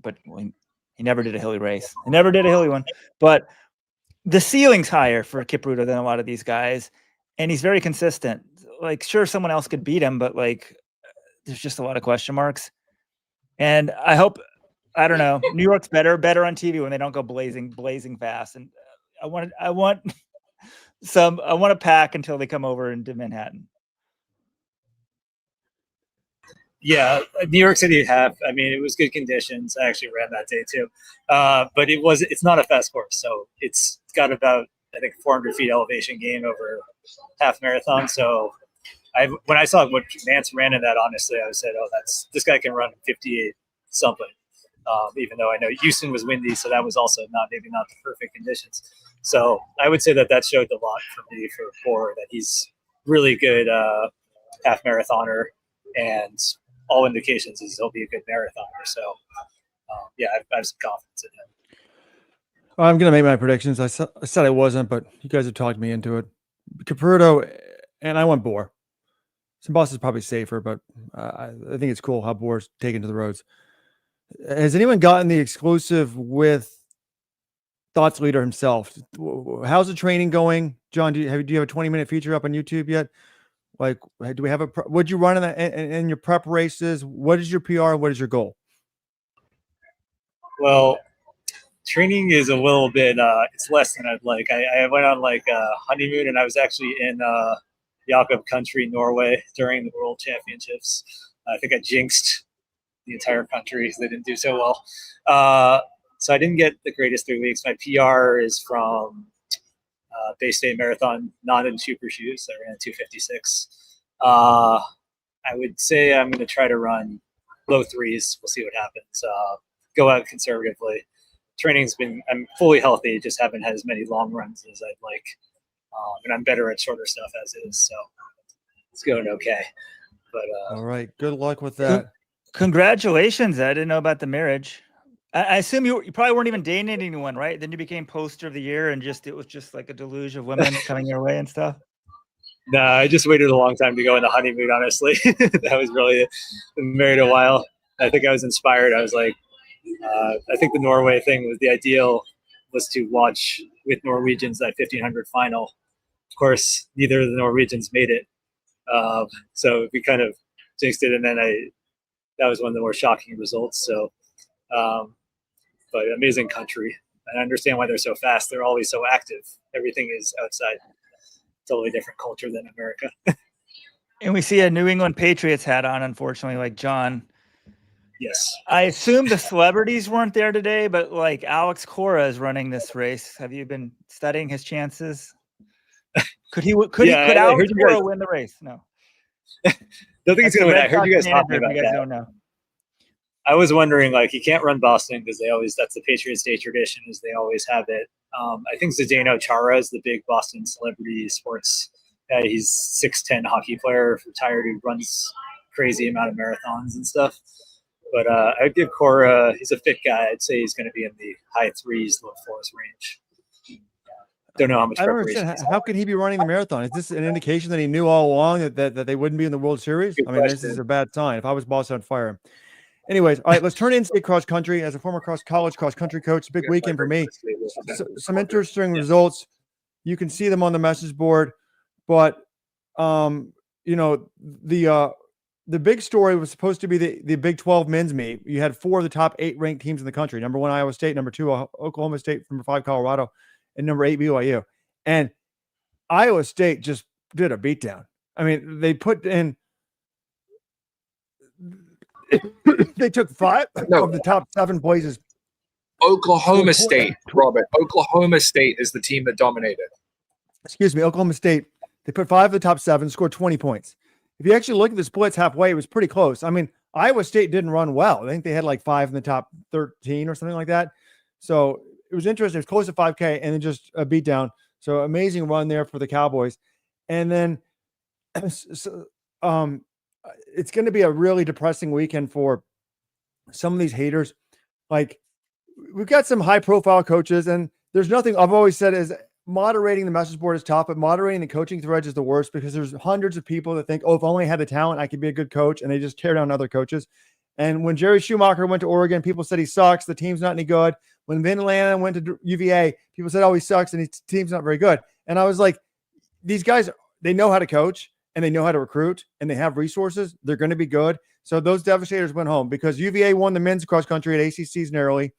But he never did a hilly race. He never did a hilly one. But the ceiling's higher for Kipruto than a lot of these guys, and he's very consistent. Like, sure, someone else could beat him, but like, there's just a lot of question marks. And I hope, I don't know, New York's better on TV when they don't go blazing fast. And I want a pack until they come over into Manhattan. Yeah, New York City half. I mean, it was good conditions. I actually ran that day too, but it's not a fast course, so it's got about, I think, 400 feet elevation gain over half marathon. So when I saw what Nance ran in that, honestly, I said, "Oh, this guy can run 58 something." Even though I know Houston was windy, so that was also maybe not the perfect conditions. So I would say that showed a lot for me for Boer, that he's really good half marathoner, and all indications is he'll be a good marathoner. So I have some confidence in him. I'm going to make my predictions. I said I wasn't, but you guys have talked me into it. Kipruto, and I went Boer. Ambassa is probably safer, but I think it's cool how Boer's taken to the roads. Has anyone gotten the exclusive with Thoughts Leader himself? How's the training going, John? Do you have a 20-minute feature up on YouTube yet? Like, do we have what'd you run in your prep races? What is your PR? What is your goal? Well, training is a little bit, it's less than I'd like. I went on like a honeymoon, and I was actually in Jakob country, Norway, during the World Championships. I think I jinxed the entire country because they didn't do so well. So I didn't get the greatest 3 weeks. My PR is from Bay State Marathon, not in super shoes. I ran 2:56. I would say I'm going to try to run low threes. We'll see what happens. Go out conservatively. I'm fully healthy, just haven't had as many long runs as I'd like. And I'm better at shorter stuff as is. So it's going okay. But all right. Good luck with that. Congratulations. I didn't know about the marriage. I assume you probably weren't even dating anyone, right? Then you became poster of the year, and it was just like a deluge of women coming your way and stuff. No, I just waited a long time to go on the honeymoon, honestly. That was really been married a while. I think I was inspired. I was like, I think the Norway thing was the ideal, was to watch with Norwegians that 1500 final. Of course, neither of the Norwegians made it. So we kind of jinxed it, and then that was one of the more shocking results. So, but amazing country. I understand why they're so fast. They're always so active. Everything is outside. Totally different culture than America. And we see a New England Patriots hat on, unfortunately, like John. Yes. I assume the celebrities weren't there today, but like Alex Cora is running this race. Have you been studying his chances? Could Alex Cora win the race? No. Don't think he's going to win. I heard you guys talking about that. Don't know. I was wondering, like, he can't run Boston because that's the Patriots Day tradition, is they always have it. I think Zdeno Chara is the big Boston celebrity sports guy. He's 6'10" hockey player, retired, who runs crazy amount of marathons and stuff. But I'd give Cora, he's a fit guy. I'd say he's going to be in the high threes, low fours range. Don't know how much preparation. How could he be running the marathon? Is this an indication that he knew all along that they wouldn't be in the World Series? Good I mean, question. This is a bad sign. If I was Boston, I'd fire him. Anyways, all right, let's turn in-state cross country. As a former college cross country coach, big weekend for me. Some interesting results. You can see them on the message board, but the big story was supposed to be the Big 12 men's meet. You had 4 of the top 8 ranked teams in the country. Number 1, Iowa State. Number 2, Oklahoma State. Number 5, Colorado. And number 8, BYU. And Iowa State just did a beatdown. I mean, they put in – they took 5 of the top 7 places. Oklahoma State, Robert. Oklahoma State is the team that dominated. Excuse me, Oklahoma State. They put 5 of the top 7, scored 20 points. If you actually look at the splits halfway, it was pretty close. I mean, Iowa State didn't run well. I think they had like 5 in the top 13 or something like that. So it was interesting. It was close to 5K and then just a beat down. So amazing run there for the Cowboys. And then so, it's going to be a really depressing weekend for some of these haters. Like, we've got some high profile coaches, and there's nothing I've always said is moderating the message board is tough, but moderating the coaching threads is the worst, because there's hundreds of people that think, oh, if only I had the talent, I could be a good coach. And they just tear down other coaches. And when Jerry Schumacher went to Oregon, people said he sucks. The team's not any good. When Vin Lannon went to UVA, people said, oh, he sucks and his team's not very good. And I was like, these guys, they know how to coach and they know how to recruit and they have resources. They're going to be good. So those devastators went home, because UVA won the men's cross country at ACC's narrowly.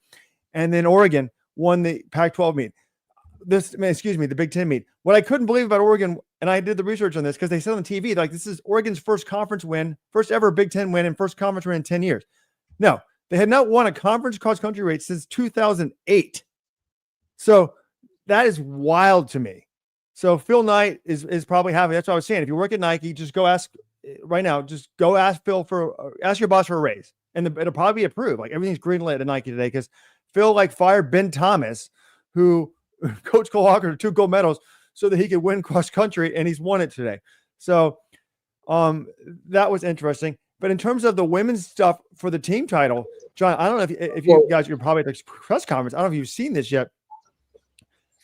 And then Oregon won the Pac-12 meet. The Big Ten meet. What I couldn't believe about Oregon, and I did the research on this because they said on TV, like, this is Oregon's first conference win, first ever Big Ten win, and first conference win in 10 years. No, they had not won a conference cross country race since 2008. So that is wild to me. So Phil Knight is probably happy. That's what I was saying. If you work at Nike, just go ask right now. Just go ask Phil ask your boss for a raise, and it'll probably be approved. Like, everything's greenlit at Nike today, because Phil fired Ben Thomas, who Coach Cole Hawker 2 gold medals so that he could win cross country, and he's won it today. So that was interesting. But in terms of the women's stuff for the team title, John, I don't know if you guys, you're probably at the press conference. I don't know if you've seen this yet.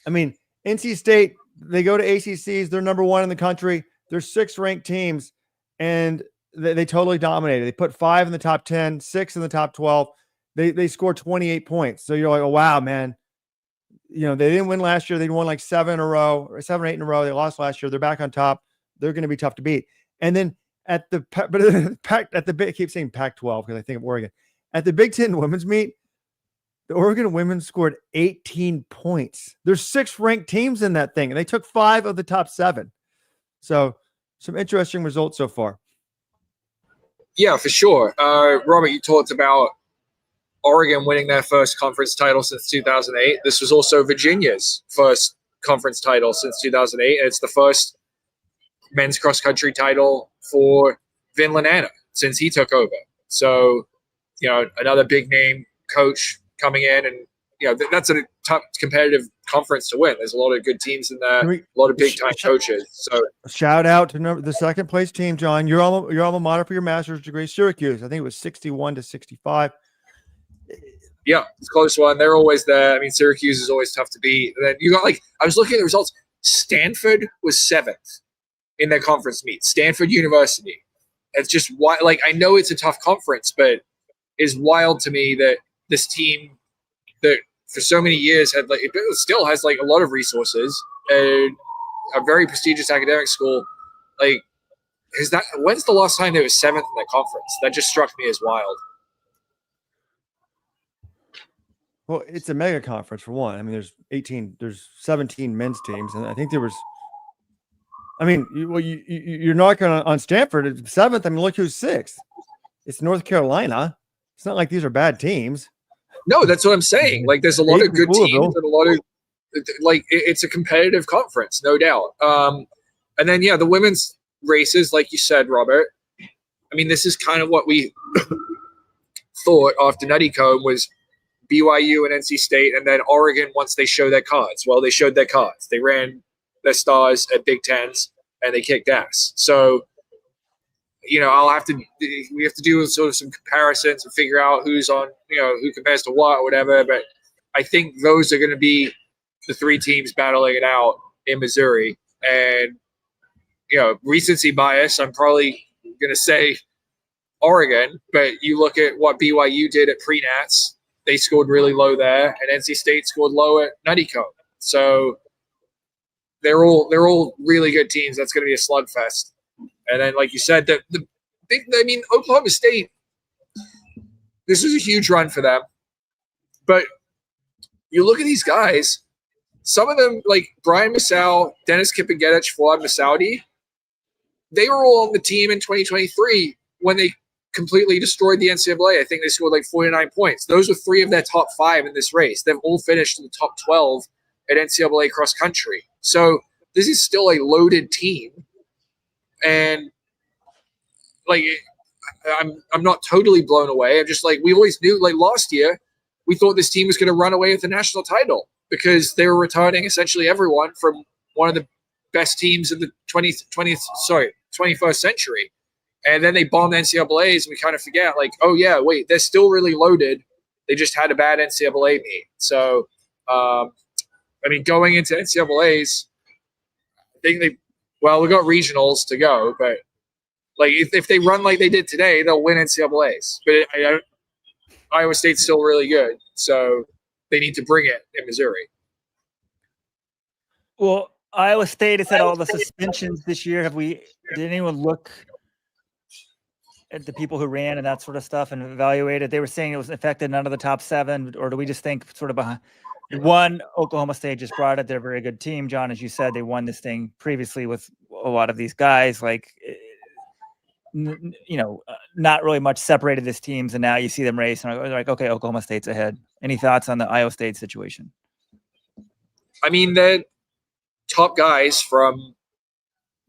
I mean, NC State, they go to ACCs. They're number 1 in the country. There's 6 ranked teams, and they totally dominated. They put 5 in the top 10, 6 in the top 12. They scored 28 points. So you're like, oh, wow, man. You know, they didn't win last year. They won like 7 or 8 in a row. They lost last year. They're back on top. They're going to be tough to beat. And then I keep saying Pac-12 because I think of Oregon. At the Big Ten women's meet, the Oregon women scored 18 points. There's 6 ranked teams in that thing, and they took 5 of the top 7. So some interesting results so far. Yeah, for sure. Robert, you talked about Oregon winning their first conference title since 2008. This was also Virginia's first conference title since 2008. It's the first men's cross country title for Vin Lanana since he took over. So, you know, another big name coach coming in, and, you know, that's a tough competitive conference to win. There's a lot of good teams in there, a lot of big time coaches. So shout out to the second place team, John. Your alma mater for your master's degree, Syracuse. I think it was 61-65. Yeah, it's a close one. They're always there. I mean, Syracuse is always tough to beat. And then you got, I was looking at the results. Stanford was 7th in their conference meet. Stanford University. It's just why, I know it's a tough conference, but it's wild to me that this team that for so many years had it still has a lot of resources and a very prestigious academic school. When's the last time they were 7th in that conference? That just struck me as wild. Well, it's a mega conference for one. I mean, there's 17 men's teams, and I think there was. I mean, you're knocking on Stanford at 7th. I mean, look who's 6th. It's North Carolina. It's not like these are bad teams. No, that's what I'm saying. There's a lot of good teams and a lot of it's a competitive conference, no doubt. And then the women's races, like you said, Robert. I mean, this is kind of what we thought after Nutty Cone was. BYU and NC State, and then Oregon once they show their cards. Well, they showed their cards. They ran their stars at Big Tens, and they kicked ass. So, we have to do sort of some comparisons and figure out who's on, who compares to what or whatever. But I think those are going to be the 3 teams battling it out in Missouri. And, recency bias, I'm probably going to say Oregon, but you look at what BYU did at pre-nats. They scored really low there, and NC State scored low at Nutty Cone. So they're all really good teams. That's going to be a slugfest. And then, like you said, Oklahoma State. This was a huge run for them, but you look at these guys. Some of them, like Brian Masau, Dennis Kipchoge, Fuad Masaudi, they were all on the team in 2023 when they completely destroyed the NCAA. I think they scored 49 points. Those were 3 of their top 5 in this race. They've all finished in the top 12 at NCAA cross country. So this is still a loaded team. And I'm not totally blown away. I'm just like, we always knew, like last year, we thought this team was going to run away with the national title because they were returning essentially everyone from one of the best teams in the 21st century. And then they bombed NCAAs, and we kind of forget, like, oh yeah, wait, they're still really loaded. They just had a bad NCAA meet. So, I mean, going into NCAAs, I think we got regionals to go, but like if they run like they did today, they'll win NCAAs. But Iowa State's still really good, so they need to bring it in Missouri. Well, Iowa State has had all the suspensions this year. Did anyone look at the people who ran and that sort of stuff and evaluated? They were saying it was affected none of the top 7, or do we just think sort of behind? One, Oklahoma State just brought it. They're a very good team, John, as you said. They won this thing previously with a lot of these guys. Like, not really much separated these teams, and now you see them race, and they're like, okay, Oklahoma State's ahead. Any thoughts on the Iowa State situation? I mean, the top guys from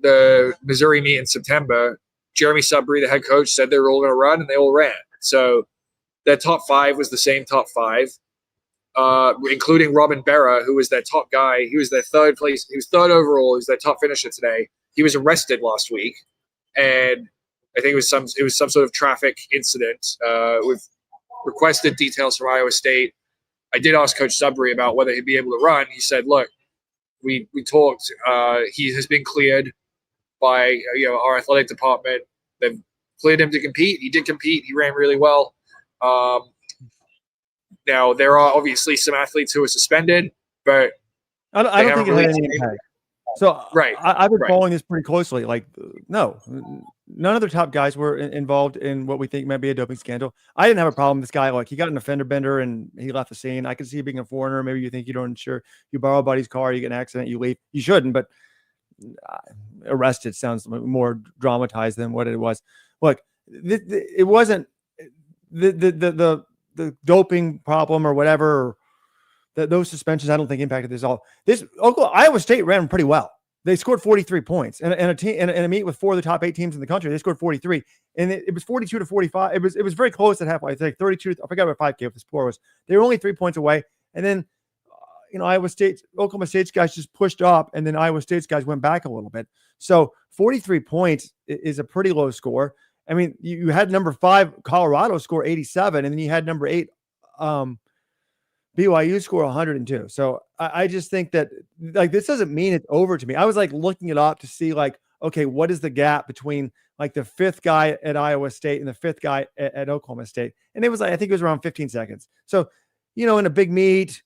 the Missouri meet in September, Jeremy Sudbury, the head coach, said they were all going to run, and they all ran. So their top 5 was the same top 5, including Robin Berra, who was their top guy. He was their third place. He was third overall. He was their top finisher today. He was arrested last week, and I think it was some sort of traffic incident. We've requested details from Iowa State. I did ask Coach Sudbury about whether he'd be able to run. He said, look, we talked. He has been cleared by our athletic department. They've cleared him to compete. He did compete. He ran really well. Now, there are obviously some athletes who are suspended, but I don't think it had any impact. So right. I've been following this pretty closely. Like, no, none of the top guys were involved in what we think might be a doping scandal. I didn't have a problem with this guy. Like, he got an offender bender and he left the scene. I could see being a foreigner. Maybe you think you don't insure. You borrow a buddy's car, you get an accident, you leave. You shouldn't, but arrested sounds more dramatized than what it was. Look, it wasn't the doping problem or whatever. Those suspensions, I don't think impacted this all. Iowa State ran pretty well. They scored 43 points, and a team and a meet with 4 of the top 8 teams in the country. They scored 43, and it was 42-45. It was very close at halfway. I think 32. I forgot what 5K what the score was. They were only 3 points away, and then Oklahoma State's guys just pushed up, and then Iowa State's guys went back a little bit. So 43 points is a pretty low score. I mean, you had number 5 Colorado score 87, and then you had number 8 BYU score 102. So I just think that, like, this doesn't mean it's over to me. I was like looking it up to see, like, okay, what is the gap between like the 5th guy at Iowa State and the 5th guy at Oklahoma State? And it was like, I think it was around 15 seconds. So, in a big meet,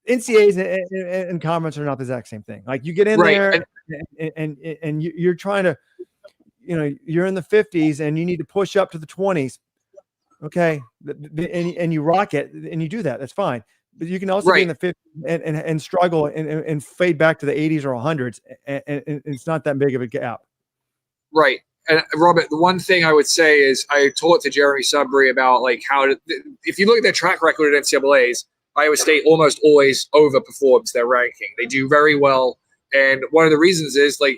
NCAAs and conference are not the exact same thing. Like, you get in there and you're trying to, you're in the 50s and you need to push up to the 20s. Okay. And you rock it and you do that. That's fine. But you can also be in the 50s and struggle and fade back to the 80s or 100s. And it's not that big of a gap. Right. And Robert, the one thing I would say is I talked to Jeremy Sudbury about, like, if you look at their track record at NCAAs, Iowa State almost always overperforms their ranking. They do very well. And one of the reasons is, like,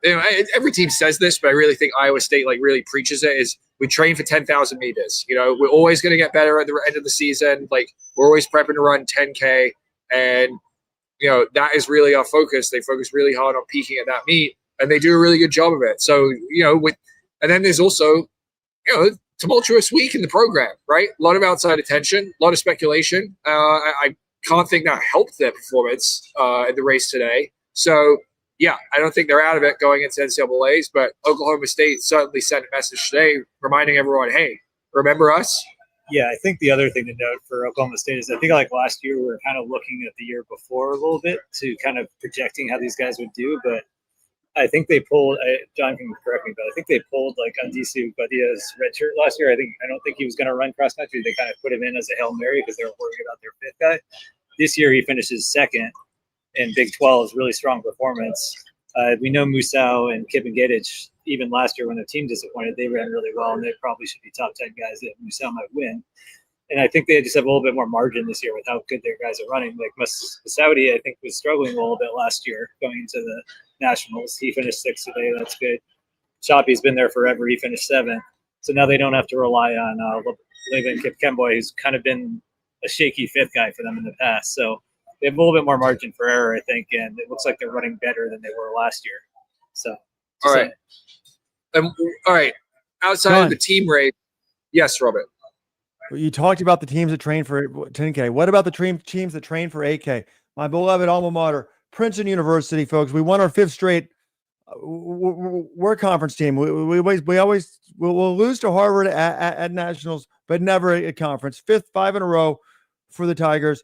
every team says this, but I really think Iowa State, like, really preaches it, is we train for 10,000 meters. We're always going to get better at the end of the season. Like, we're always prepping to run 10K. And, that is really our focus. They focus really hard on peaking at that meet, and they do a really good job of it. So, and then there's also, tumultuous week in the program, right? A lot of outside attention, a lot of speculation. I can't think that helped their performance in the race today. So, yeah, I don't think they're out of it going into NCAAs, but Oklahoma State certainly sent a message today reminding everyone, hey, remember us? Yeah, I think the other thing to note for Oklahoma State is I think, like, last year we were kind of looking at the year before a little bit to kind of projecting how these guys would do, but I think they pulled, John can correct me, but I think they pulled, like, Andisu Badia's red shirt last year. I don't think he was going to run cross country. They kind of put him in as a Hail Mary because they were worried about their 5th guy. This year he finishes 2nd in Big 12's really strong performance. We know Musau and Kipchoge, even last year when their team disappointed, they ran really well, and they probably should be top 10 guys that Musau might win. And I think they just have a little bit more margin this year with how good their guys are running. Like Masaudi, I think, was struggling a little bit last year going into the Nationals. He finished 6th today. That's good. Choppy's been there forever. He finished 7th. So now they don't have to rely on Levin Kipchoge, who's kind of been a shaky 5th guy for them in the past. So they have a little bit more margin for error, I think, and it looks like they're running better than they were last year. So, all right. All right. Outside of the team race, yes, Robert. You talked about the teams that train for 10K. What about the teams that train for 8K? My beloved alma mater, Princeton University, folks. We won our 5th straight. We're a conference team. We'll lose to Harvard at nationals, but never at conference. 5 in a row for the Tigers.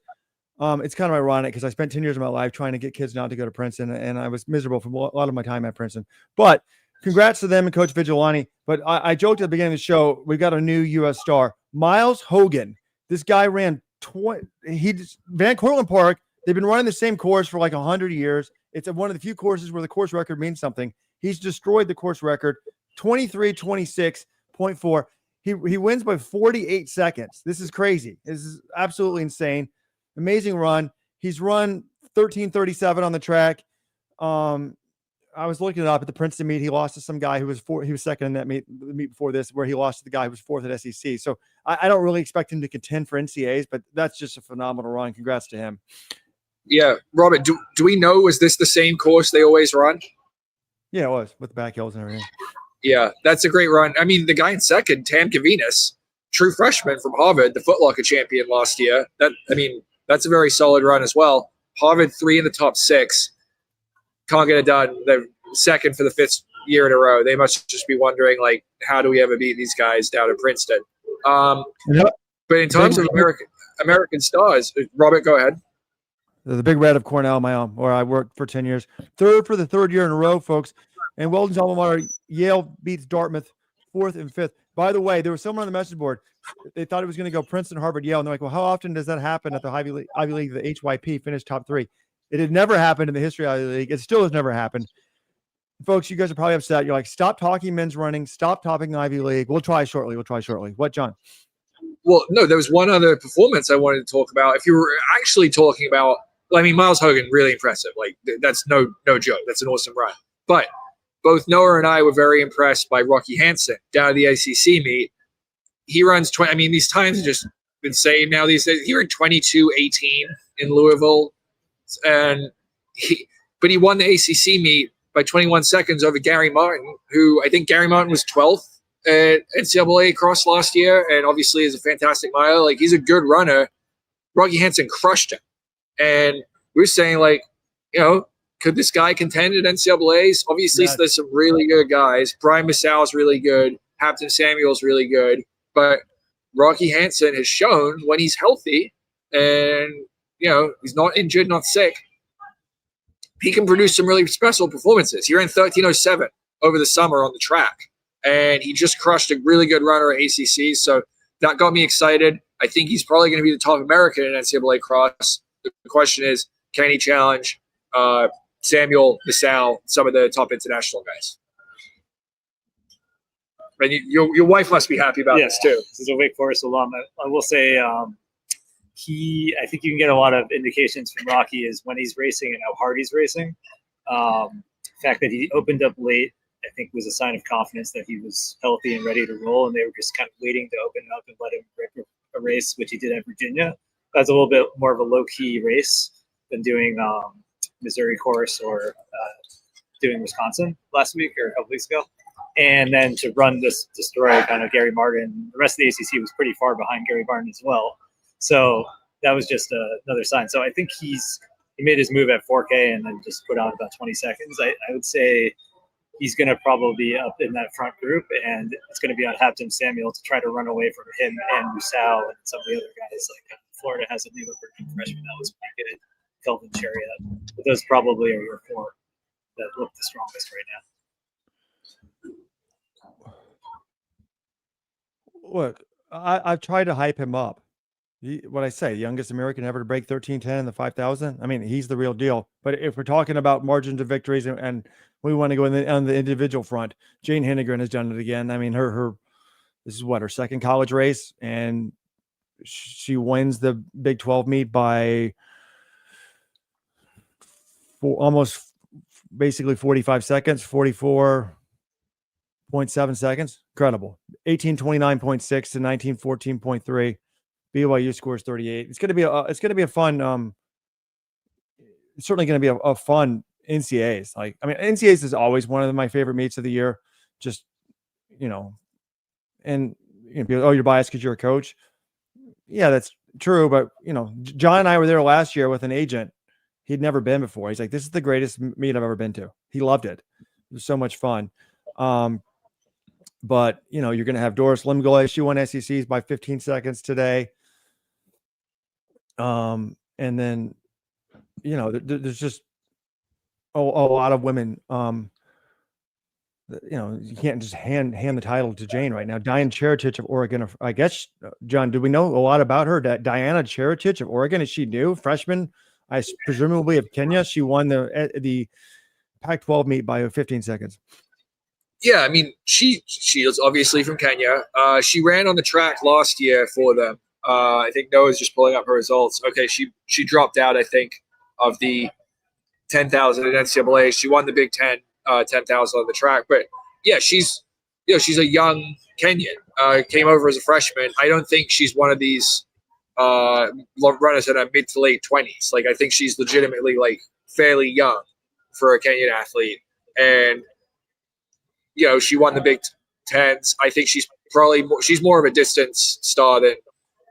It's kind of ironic because I spent 10 years of my life trying to get kids not to go to Princeton, and I was miserable for a lot of my time at Princeton. But congrats to them and Coach Vigilani. But I joked at the beginning of the show, we've got a new U.S. star, Miles Hogan. This guy ran Van Cortlandt Park. They've been running the same course for like 100 years. It's one of the few courses where the course record means something. He's destroyed the course record, 23:26.4. He wins by 48 seconds. This is crazy. This is absolutely insane. Amazing run. He's run 13:37 on the track. I was looking it up at the Princeton meet. He lost to some guy who was he was second in that meet before this, where he lost to the guy who was 4th at SEC. So I don't really expect him to contend for NCAAs, but that's just a phenomenal run. Congrats to him. Yeah, Robert, do we know, is this the same course they always run? Yeah, it was, with the back hills and everything. Yeah, that's a great run. I mean, the guy in second, Tam Kavinas, true freshman from Harvard, the Foot Locker champion last year. That's a very solid run as well. Harvard 3 in the top 6. Can't get it done. They're second for the 5th year in a row. They must just be wondering, like, how do we ever beat these guys down at Princeton? But in terms of American stars, Robert, go ahead. The Big Red of Cornell, where I worked for 10 years. 3rd for the 3rd year in a row, folks. And Weldon's alma mater, Yale beats Dartmouth 4th and 5th. By the way, there was someone on the message board. They thought it was going to go Princeton, Harvard, Yale. And they're like, well, how often does that happen at the Ivy League? The HYP finished top 3. It had never happened in the history of the Ivy League. It still has never happened. Folks, you guys are probably upset. You're like, stop talking men's running. Stop talking the Ivy League. We'll try shortly. What, John? Well, no, there was one other performance I wanted to talk about. If you were actually talking about, Miles Hogan, really impressive. Like, that's no joke. That's an awesome run. But both Noah and I were very impressed by Rocky Hansen down at the ACC meet. He runs 20. I mean, these times are just insane now these days. He ran 22:18 in Louisville, and he won the ACC meet by 21 seconds over Gary Martin, who I think Gary Martin was 12th at NCAA cross last year, and obviously is a fantastic miler. Like, he's a good runner. Rocky Hansen crushed him. And we're saying, like, could this guy contend at NCAAs? Obviously, there's some really good guys. Brian Massau's really good. Hampton Samuel's really good. But Rocky Hansen has shown when he's healthy and, he's not injured, not sick, he can produce some really special performances. He ran 13:07 over the summer on the track. And he just crushed a really good runner at ACC. So that got me excited. I think he's probably going to be the top American in NCAA cross. The question is, can he challenge Samuel, Massau, some of the top international guys? And your wife must be happy about this too. He's a Wake Forest alum. I will say I think you can get a lot of indications from Rocky is when he's racing and how hard he's racing. The fact that he opened up late, I think, was a sign of confidence that he was healthy and ready to roll, and they were just kind of waiting to open up and let him rip a race, which he did at Virginia. That's a little bit more of a low-key race than doing Missouri course or doing Wisconsin last week or a couple weeks ago. And then to run this destroy kind of Gary Martin. The rest of the ACC was pretty far behind Gary Martin as well. So that was just another sign. So I think he made his move at 4K and then just put on about 20 seconds. I would say he's going to probably be up in that front group, and it's going to be on Hampton Samuel to try to run away from him and Musau and some of the other guys. Like Florida has a new emerging freshman that was pretty good, Kelvin Chariot. But those probably are your 4 that look the strongest right now. Look, I've tried to hype him up. What I say, youngest American ever to break 13:10 in the 5,000. I mean, he's the real deal. But if we're talking about margins of victories and we want to go on the individual front, Jane Hennegren has done it again. I mean, this is her second college race, and she wins the Big 12 meet by almost basically 45 seconds, 44. 0.7 seconds. Incredible. 18:29.6 to 19:14.3. BYU scores 38. It's going to be a fun. It's certainly going to be a fun NCAAs. Like, I mean, NCAAs is always one of my favorite meets of the year. Just, and oh, you're biased because you're a coach. Yeah, that's true. But John and I were there last year with an agent. He'd never been before. He's like, this is the greatest meet I've ever been to. He loved it. It was so much fun. But you're going to have Doris Limgole. She won SECs by 15 seconds today. And then, there's just a lot of women. You can't just hand the title to Jane right now. Diane Cheritich of Oregon. I guess, John, do we know a lot about her? Diana Cheritich of Oregon, is she new? Freshman, presumably of Kenya. She won the Pac-12 meet by 15 seconds. Yeah, I mean, she is obviously from Kenya. She ran on the track last year for them. I think Noah's just pulling up her results. Okay, she dropped out, I think, of the 10,000 at NCAA. She won the Big Ten 10,000 on the track. But yeah, she's a young Kenyan. Came over as a freshman. I don't think she's one of these runners in her mid to late 20s. Like, I think she's legitimately like fairly young for a Kenyan athlete. And she won the Big Tens. I think she's more of a distance star than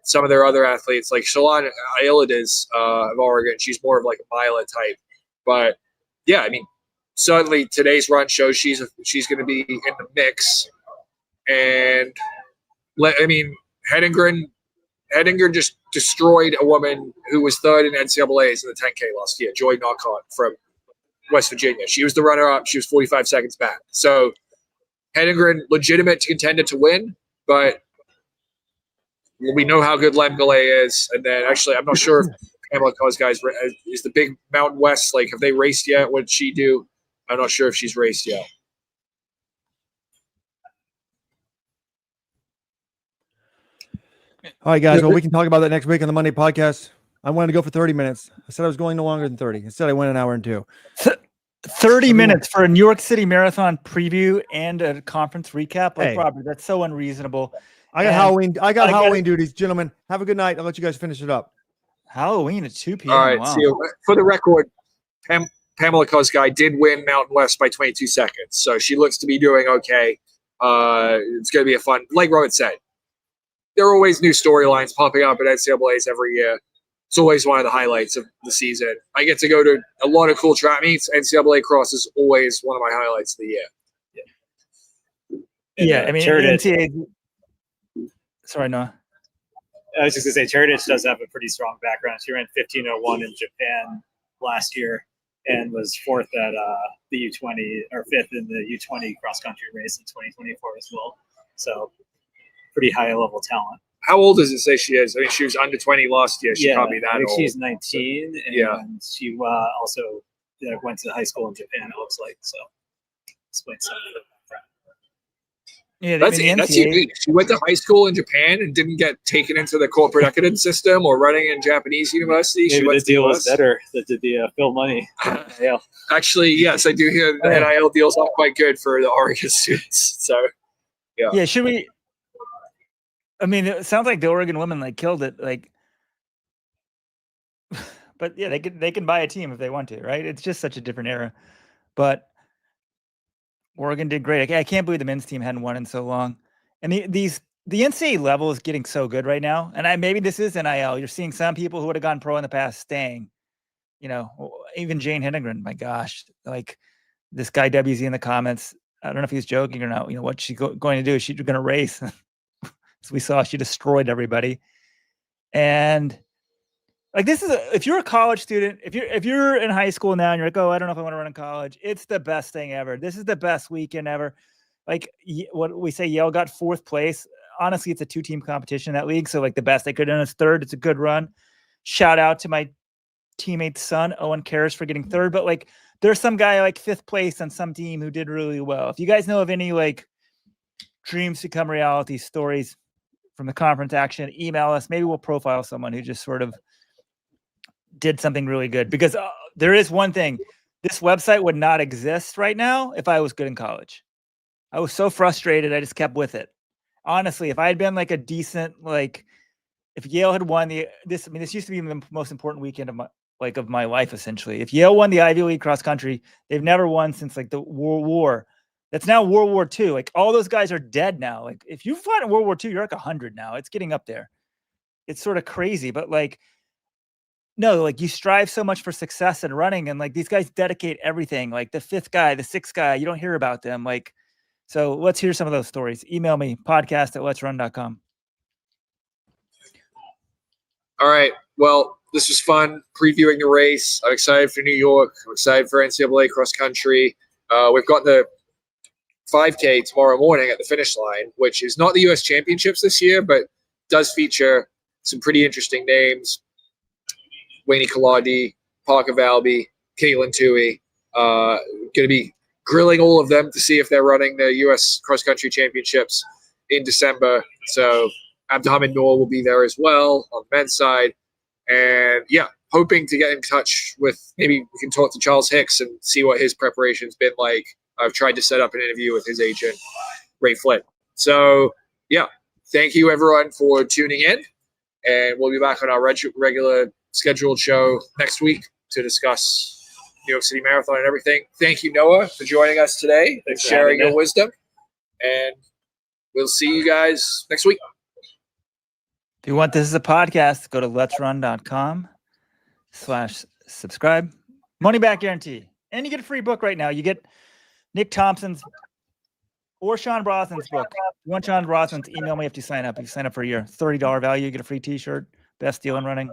some of their other athletes, like Shalon Ayaladas of Oregon. She's more of like a miler type. But yeah, I mean, certainly today's run shows she's going to be in the mix. And I mean, Hedingren just destroyed a woman who was third in NCAAs in the 10K last year, Joy Knockhart from West Virginia. She was the runner-up. She was 45 seconds back. So Hedingren, legitimate contender to win, but we know how good Lemgale is. And then actually, I'm not sure if Pamela Kosgei is the big Mountain West. Like, have they raced yet? What did she do? I'm not sure if she's raced yet. All right, guys. Well, we can talk about that next week on the Monday podcast. I wanted to go for 30 minutes. I said I was going no longer than 30. Instead, I went an hour and 2. 30 minutes for a New York City Marathon preview and a conference recap. Like, Hey. Robert, that's so unreasonable. I got Halloween duties, gentlemen. Have a good night. I'll let you guys finish it up. Halloween at 2 p.m. All right. Wow. So for the record, Pamela Kosgei did win Mountain West by 22 seconds. So she looks to be doing okay. It's going to be a fun, like Robert said, there are always new storylines popping up at NCAAs every year. It's always one of the highlights of the season. I get to go to a lot of cool track meets. NCAA cross is always one of my highlights of the year. Yeah, I mean, NCAA. Sorry, Noah. I was just going to say, Cheritich does have a pretty strong background. She ran 15:01 in Japan last year and was fourth at the U20, or fifth in the U20 cross-country race in 2024 as well. So pretty high-level talent. How old does it say she is? I mean, she was under 20 last year. She can't be that I think old. she's 19, and she also went to high school in Japan, it looks like. So explains some of it. Yeah, That's unique. She went to high school in Japan and didn't get taken into the corporate decadence system or running in Japanese university. Maybe the deal was better. That did the Phil money. Yeah. Actually, yes, I do hear the NIL deal's not quite good for the Oregon students. So, yeah. Yeah, should we? I mean, it sounds like the Oregon women killed it. But yeah, they can buy a team if they want to, right? It's just such a different era. But Oregon did great. I can't believe the men's team hadn't won in so long. And the NCAA level is getting so good right now. And maybe this is NIL. You're seeing some people who would have gone pro in the past staying. Even Jane Hedingren. My gosh, this guy WZ in the comments. I don't know if he's joking or not. What she's going to do? She's going to race. As we saw, she destroyed everybody. And this is if you're a college student, if you're in high school now and you're like, oh, I don't know if I want to run in college, it's the best thing ever. This is the best weekend ever. What we say, Yale got 4th place. Honestly, it's a 2-team competition in that league. So the best they could have done is 3rd. It's a good run. Shout out to my teammate's son, Owen Karras, for getting 3rd. But there's some guy 5th place on some team who did really well. If you guys know of any dreams become reality stories from the conference action, email us. Maybe we'll profile someone who just sort of did something really good, because there is one thing. This website would not exist right now if I was good in college. I was so frustrated. I just kept with it. Honestly, if I had been like a decent, like if Yale had won this used to be the most important weekend of my life, essentially. If Yale won the Ivy League cross country, they've never won since like the World War. That's now World War II. Like all those guys are dead now. Like if you fought in World War II, you're like 100 now. It's getting up there. It's sort of crazy, but like, no, like you strive so much for success in running, and like these guys dedicate everything. Like the 5th guy, the 6th guy, you don't hear about them. Like, so let's hear some of those stories. Email me, podcast@letsrun.com. All right. Well, this was fun previewing the race. I'm excited for New York. I'm excited for NCAA cross country. We've got the 5K tomorrow morning at the finish line, which is not the U.S. Championships this year, but does feature some pretty interesting names. Wayne Kaladi, Parker Valby, Caitlin Toohey. Going to be grilling all of them to see if they're running the U.S. cross country championships in December. So Abdulhamid Noor will be there as well on the men's side. And yeah, hoping to get in touch with, maybe we can talk to Charles Hicks and see what his preparation's been like. I've tried to set up an interview with his agent, Ray Flynn. So yeah, thank you everyone for tuning in. And we'll be back on our regular scheduled show next week to discuss New York City Marathon and everything. Thank you, Noah, for joining us today and sharing your wisdom. And we'll see you guys next week. If you want this as a podcast, go to letsrun.com/subscribe. Money back guarantee. And you get a free book right now. You get Nick Thompson's or Sean Brosnan's book. If you want Sean Brosnan's, email me if you sign up. If you sign up for a year, $30 value, you get a free t-shirt. Best deal in running.